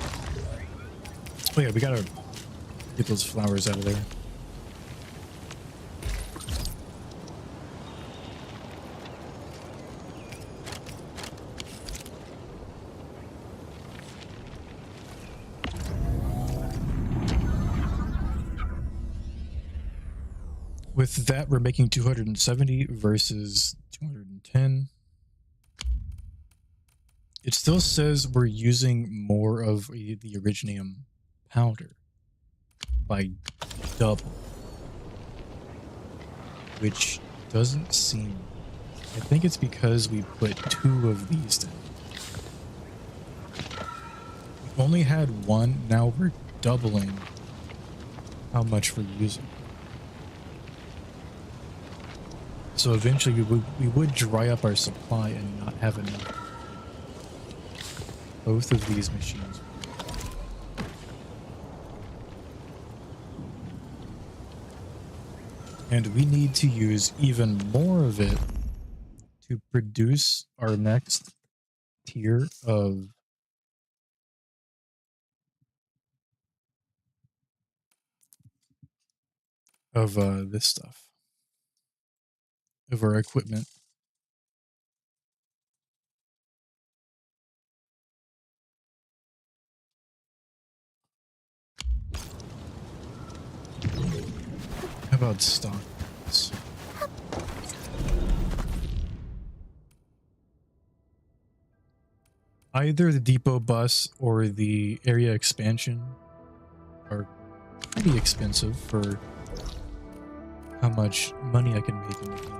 [SPEAKER 1] Oh yeah, we gotta get those flowers out of there. With that, we're making 270 versus 210. It still says we're using more of the Originium powder by double, which doesn't seem... I think it's because we put 2 of these in. We only had 1, now we're doubling how much we're using. So eventually we would dry up our supply and not have enough. Both of these machines. And we need to use even more of it to produce our next tier of this stuff. Of our equipment. How about stock? Either the depot bus or the area expansion are pretty expensive for how much money I can make in the game right now.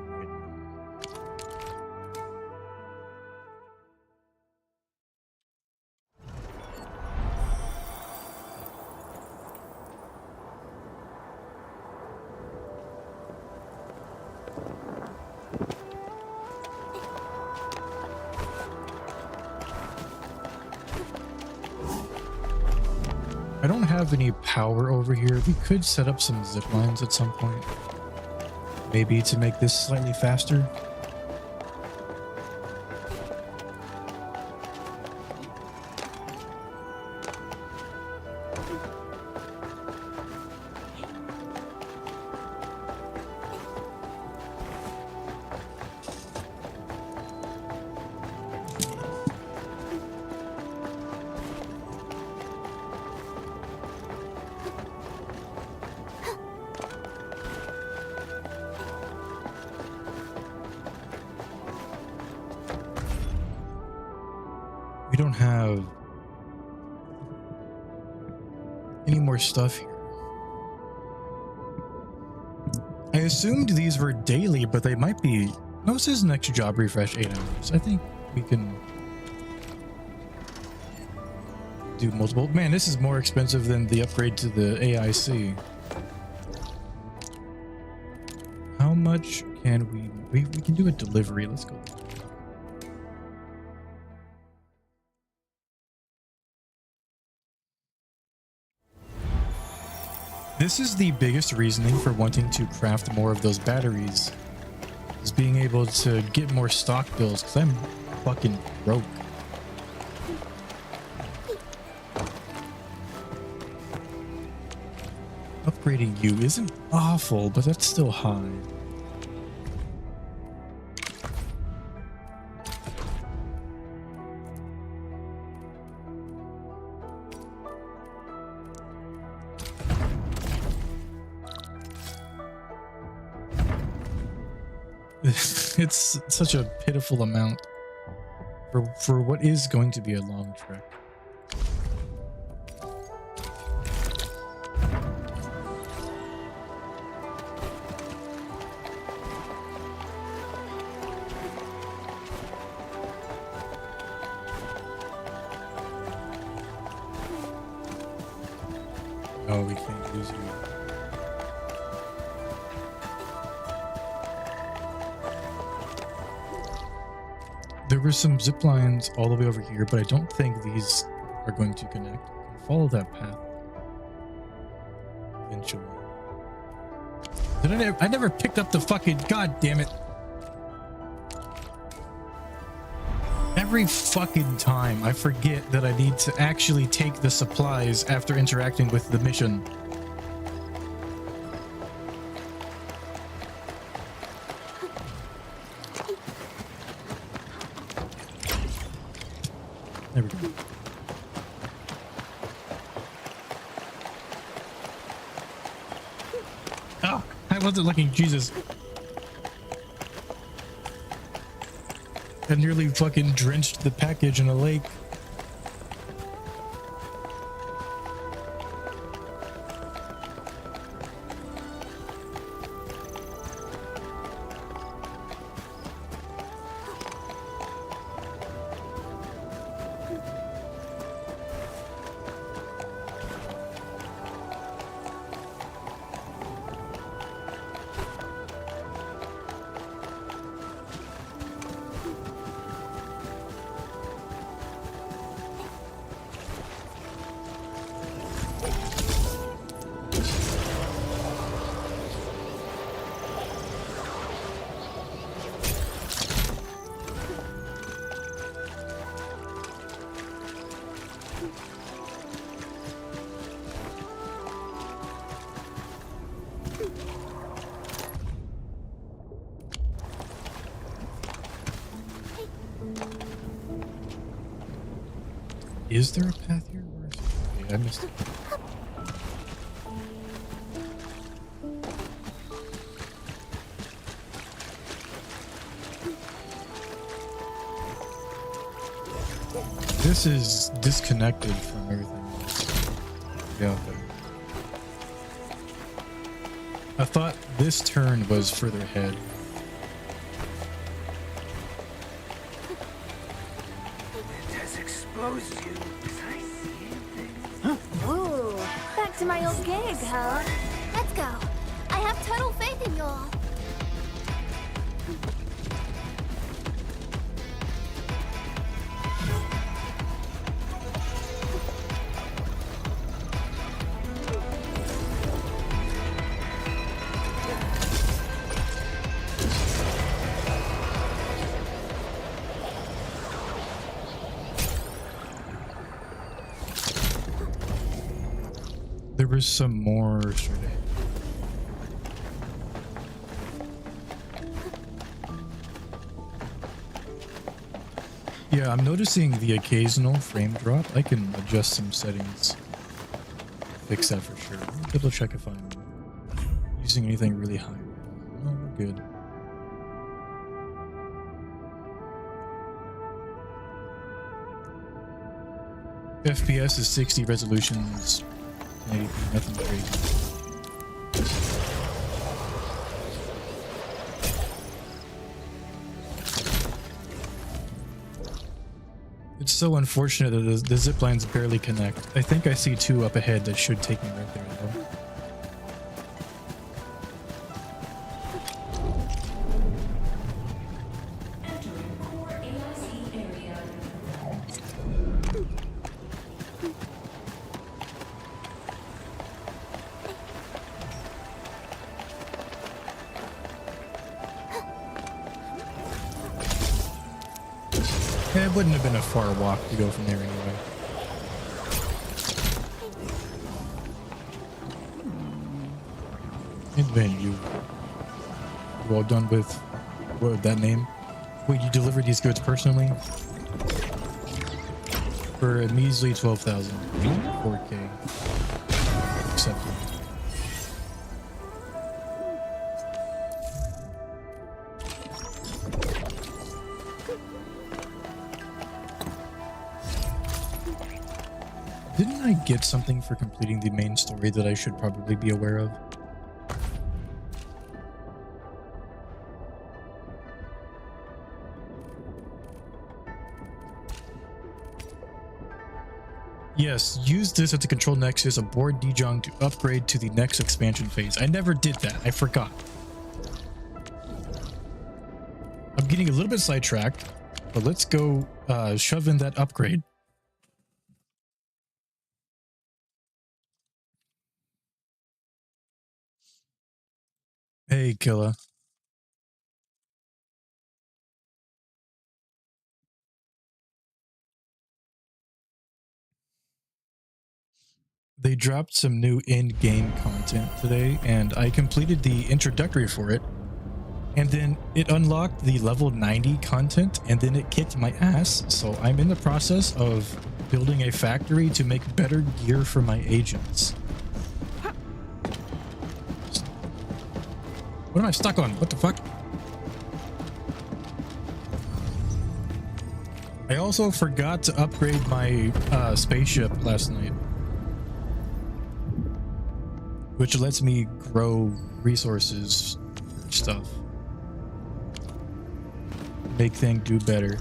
[SPEAKER 1] I don't have any power over here. We could set up some zip lines at some point. Maybe to make this slightly faster. We don't have any more stuff here. I assumed these were daily, but they might be... No, this is an extra job refresh 8 hours. I think we can do multiple... Man, this is more expensive than the upgrade to the AIC. How much can we can do a delivery. Let's go. This is the biggest reasoning for wanting to craft more of those batteries, is being able to get more stock bills, because I'm fucking broke. Upgrading you isn't awful, but that's still high. It's such a pitiful amount for what is going to be a long trek. Oh, we can't use you. There were some zip lines all the way over here, but I don't think these are going to connect. I can follow that path eventually. I never picked up the fucking... God damn it. Every fucking time I forget that I need to actually take the supplies after interacting with the mission. There we go. Oh, I wasn't looking. Jesus. I nearly fucking drenched the package in a lake. Is there a path here? Where is it? Okay, I missed it. This is disconnected from everything else. Yeah, okay. I thought this turn was further ahead.
[SPEAKER 6] It has exposed you. I see.
[SPEAKER 4] Ooh, back to my old gig, huh?
[SPEAKER 2] Let's go. I have total faith in y'all.
[SPEAKER 1] There was some more straight ahead. Yeah, I'm noticing the occasional frame drop. I can adjust some settings. Fix that for sure. Double check if I'm using anything really high. No, we're good. FPS is 60, resolutions 1080p, nothing crazy. It's so unfortunate that the zip lines barely connect. I think I see two up ahead that should take me right there though.
[SPEAKER 5] Entering core AIC area.
[SPEAKER 1] Yeah, it wouldn't have been a far walk to go from there anyway. It's been you all done with what that name? Wait, you delivered these goods personally? For a measly 12,000. 4K. Accepted. Didn't I get something for completing the main story that I should probably be aware of? Yes, use this as a control nexus aboard Dejong to upgrade to the next expansion phase. I never did that. I forgot. I'm getting a little bit sidetracked, but let's go shove in that upgrade. Hey, Killa. They dropped some new in-game content today, and I completed the introductory for it. And then it unlocked the level 90 content, and then it kicked my ass. So I'm in the process of building a factory to make better gear for my agents. What am I stuck on? What the fuck? I also forgot to upgrade my spaceship last night, which lets me grow resources for stuff. Make things do better.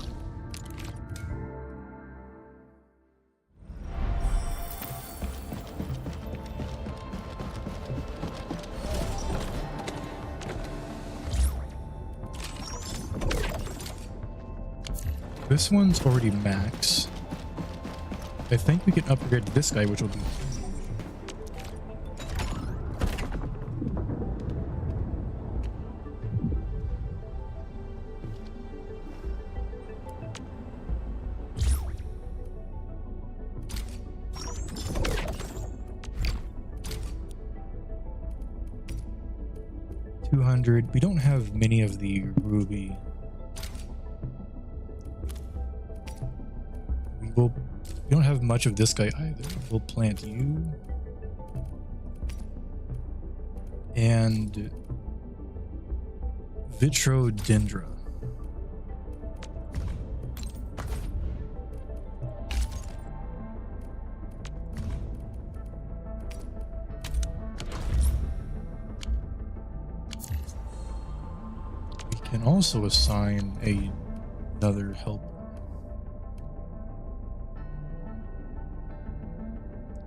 [SPEAKER 1] This one's already max. I think we can upgrade this guy, which will be 200. We don't have many of the ruby. We don't have much of this guy either. We'll plant you. And Vitrodendra. We can also assign another helper.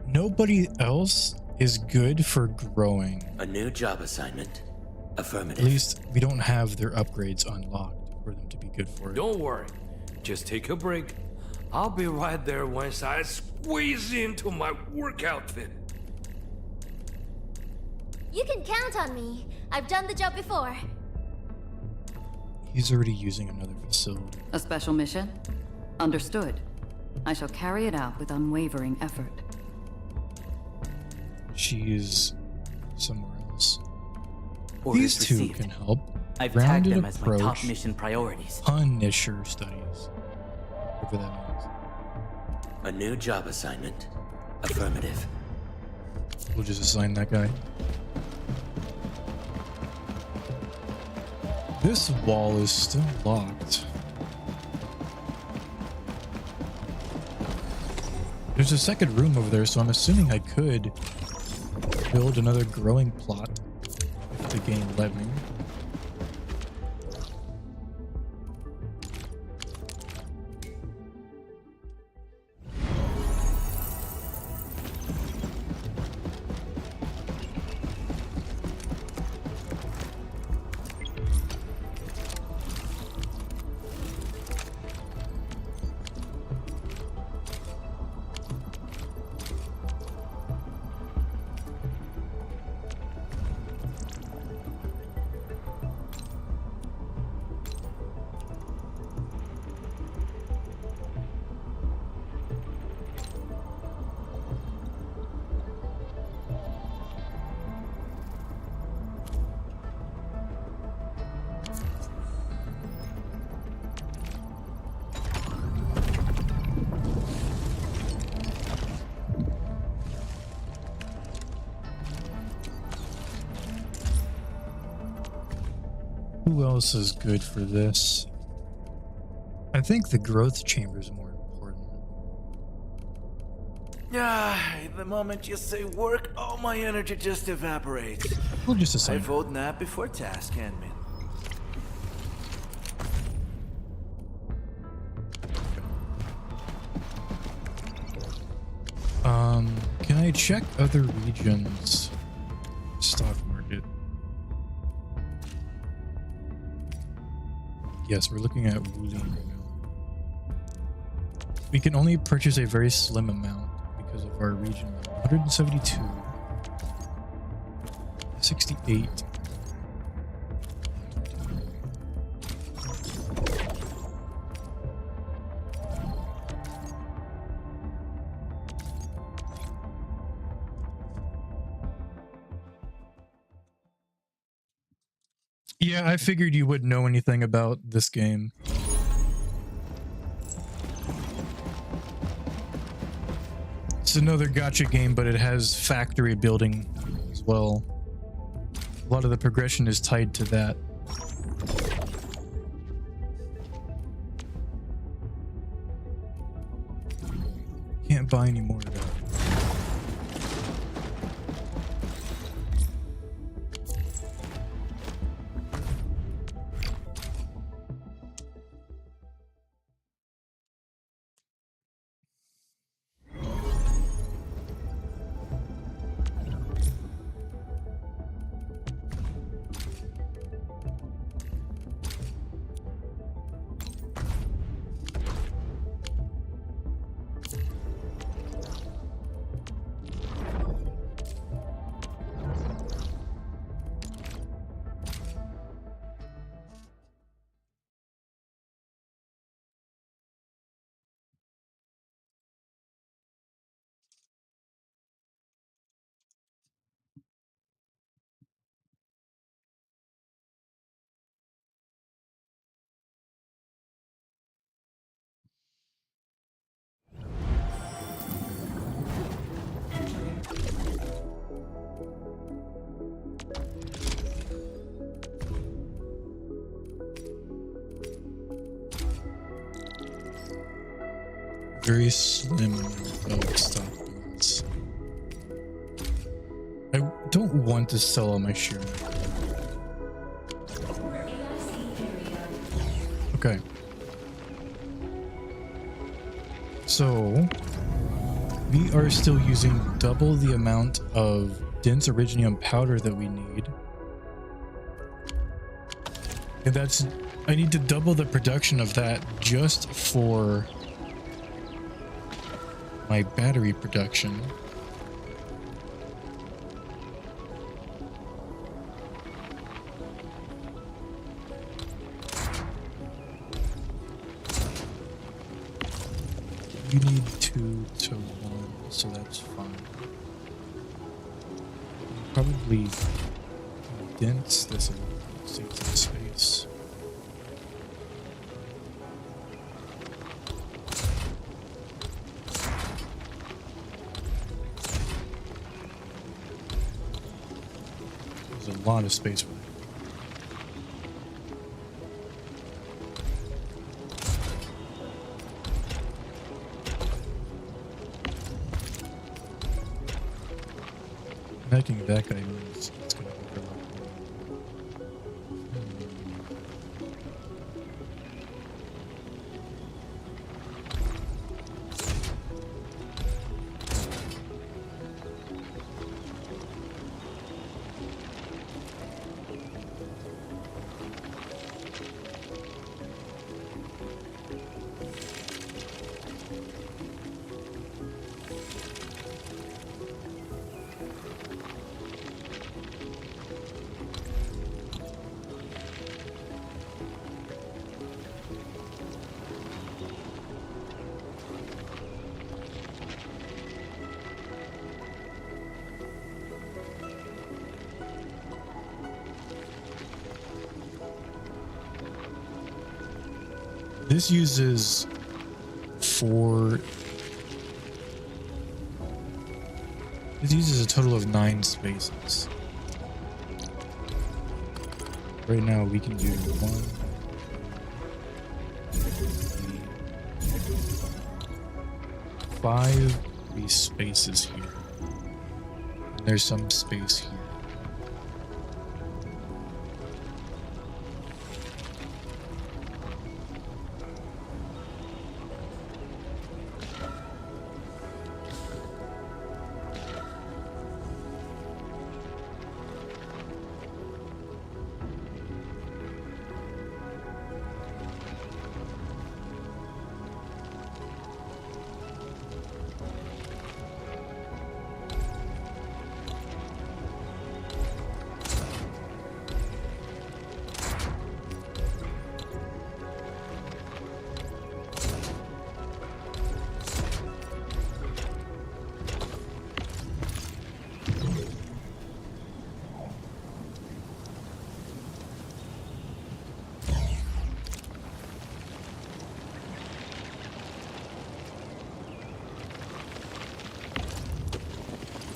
[SPEAKER 1] Nobody else is good for growing.
[SPEAKER 7] A new job assignment. Affirmative.
[SPEAKER 1] At least we don't have their upgrades unlocked for them to be good for it.
[SPEAKER 8] Don't worry. Just take a break. I'll be right there once I squeeze into my work outfit.
[SPEAKER 2] You can count on me. I've done the job before.
[SPEAKER 1] He's already using another facility.
[SPEAKER 9] A special mission? Understood. I shall carry it out with unwavering effort.
[SPEAKER 1] She's somewhere else.
[SPEAKER 7] Orders
[SPEAKER 1] These two
[SPEAKER 7] received.
[SPEAKER 1] can help.
[SPEAKER 7] I've tagged
[SPEAKER 1] Rounded
[SPEAKER 7] them as my top
[SPEAKER 1] approach.
[SPEAKER 7] mission priorities.
[SPEAKER 1] Punisher studies. Whatever that means.
[SPEAKER 7] A new job assignment. Affirmative.
[SPEAKER 1] We'll just assign that guy. This wall is still locked. There's a second room over there, so I'm assuming I could build another growing plot if the game let me. Who else is good for this? I think the growth chamber is more important.
[SPEAKER 6] The moment you say work, all my energy just evaporates.
[SPEAKER 1] We'll just
[SPEAKER 6] I
[SPEAKER 1] assign.
[SPEAKER 6] vote nap before task, admin.
[SPEAKER 1] Can I check other regions? Stock market. Yes, we're looking at Wulin right now. We can only purchase a very slim amount because of our region. 172. 68. Yeah, I figured you wouldn't know anything about this game. It's another gacha game, but it has factory building as well. A lot of the progression is tied to that. Can't buy any more of that. Very slim of stock builds. I don't want to sell all my sheer. Okay. So we are still using double the amount of dense originium powder that we need. And that's, I need to double the production of that just for my battery production. You need 2 to 1, so that's fine. Probably dense this a little bit, save some space. There's a lot of space for that. Making that guy means it's going to overlap. This uses 4. This uses a total of 9 spaces. Right now we can do 1, 5 these spaces here. And there's some space here.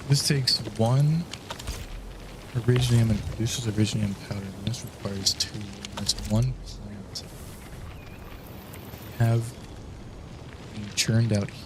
[SPEAKER 1] This takes 1 iridium and produces iridium powder. And this requires 2. And that's 1 plant. Have been churned out here.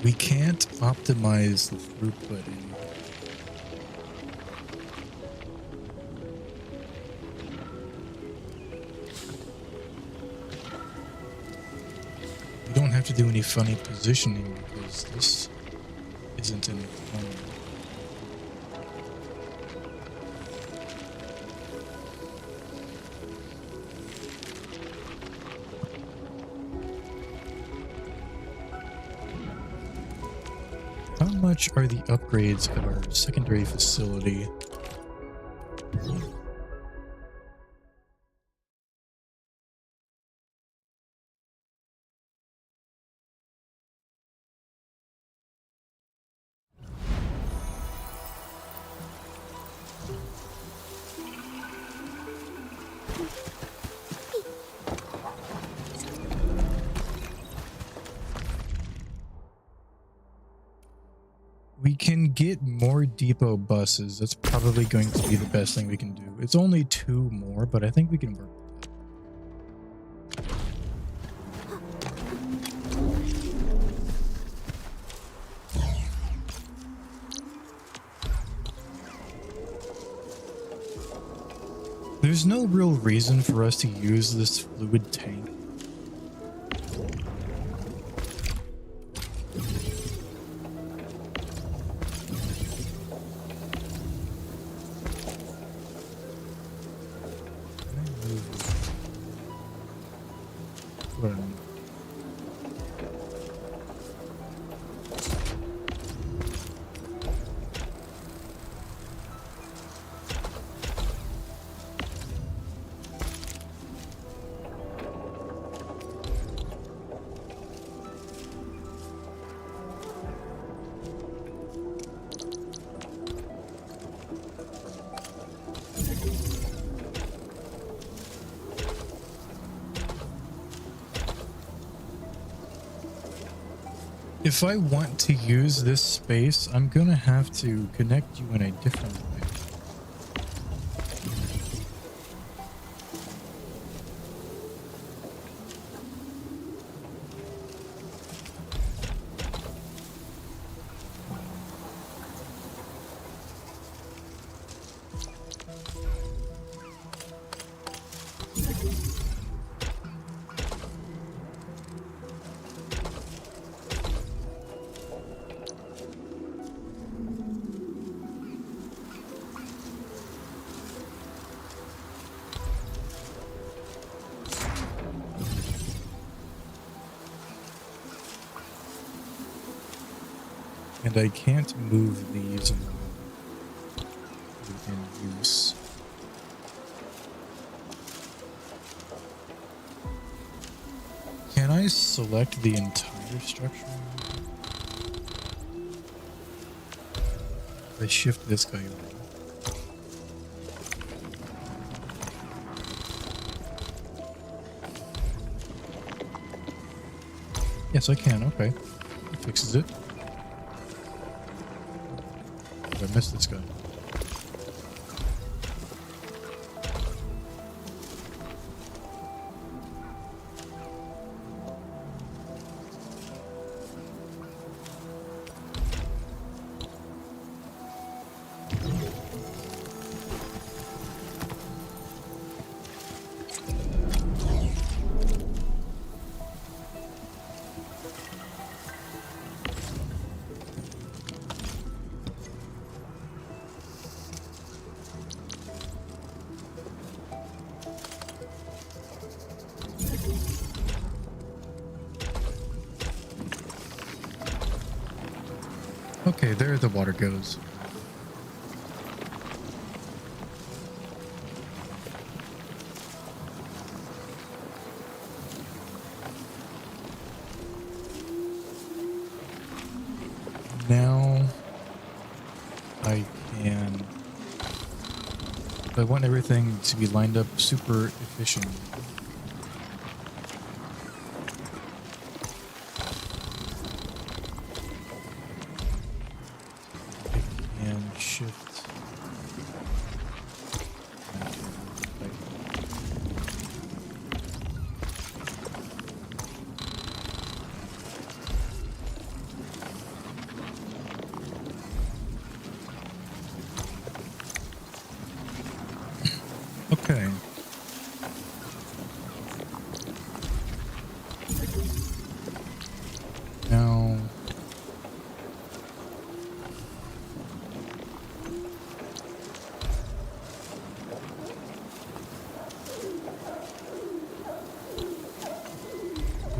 [SPEAKER 1] We can't optimize the throughput anymore. We don't have to do any funny positioning because this isn't in the corner. How much are the upgrades at our secondary facility? We can get more depot buses. That's probably going to be the best thing we can do. It's only 2 more, but I think we can work with that. There's no real reason for us to use this fluid tank. If I want to use this space, I'm gonna have to connect you in a different way. And I can't move these while in use. Can I select the entire structure? I shift this guy over. Yes, I can. Okay. It fixes it. I missed this guy. Okay, there the water goes. Now I can, I want everything to be lined up super efficient. And shift. Okay. Now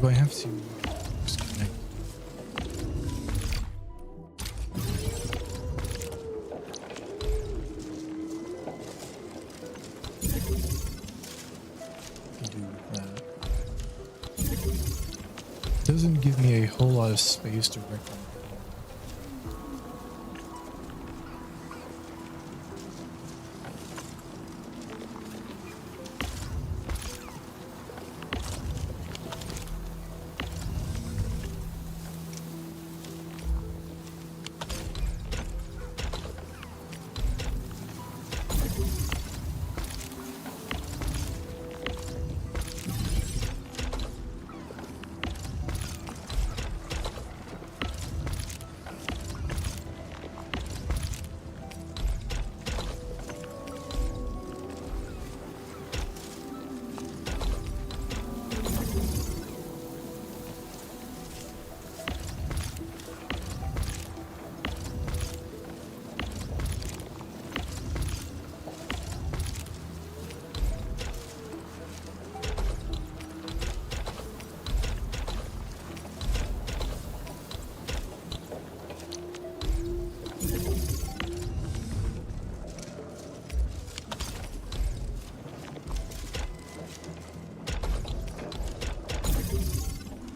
[SPEAKER 1] do I have to disconnect? Do that. Doesn't give me a whole lot of space to reckon.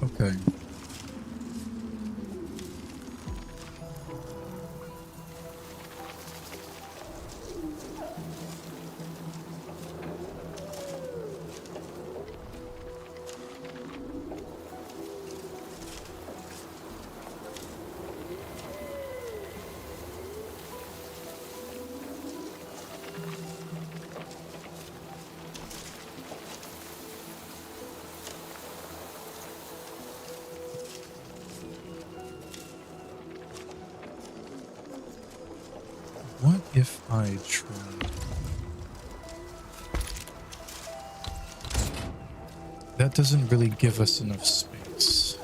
[SPEAKER 1] Okay. What if I try? That doesn't really give us enough space.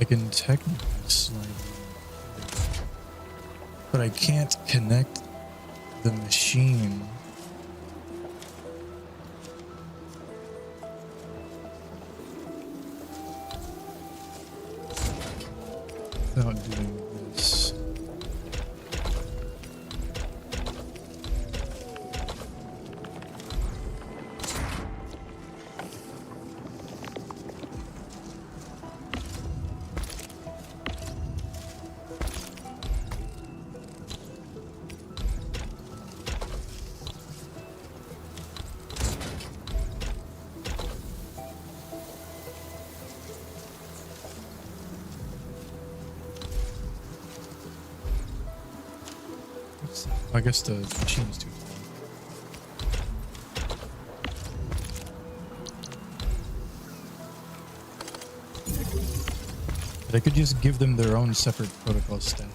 [SPEAKER 1] I can technically slide in, but I can't connect the machine. Without doing this. I guess the machine's too small. But I could just give them their own separate protocol stashes.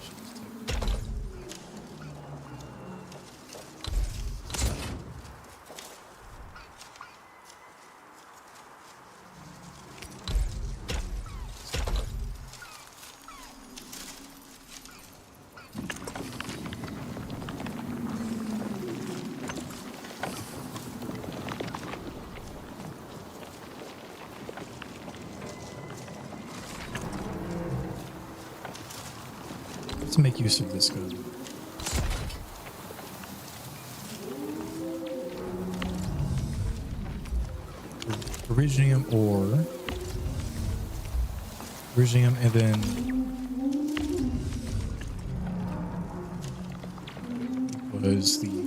[SPEAKER 1] have to make use of this gun. Originium ore. Originium and then was the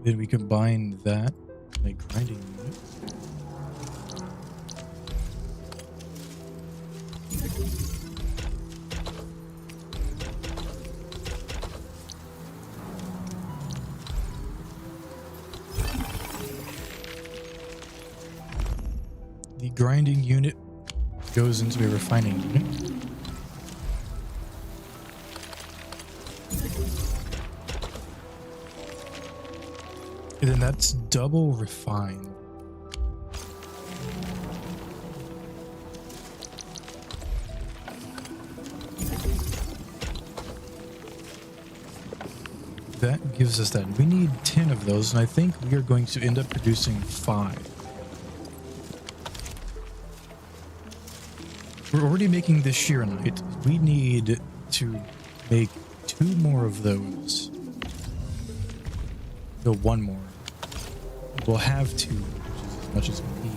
[SPEAKER 1] then we combine that by grinding unit. The grinding unit goes into a refining unit. And then that's double refined. That gives us that. We need 10 of those, and I think we are going to end up producing 5. We're already making this Sheeranite. We need to make 2 more of those. No, 1 more. We'll have 2, which is as much as we need.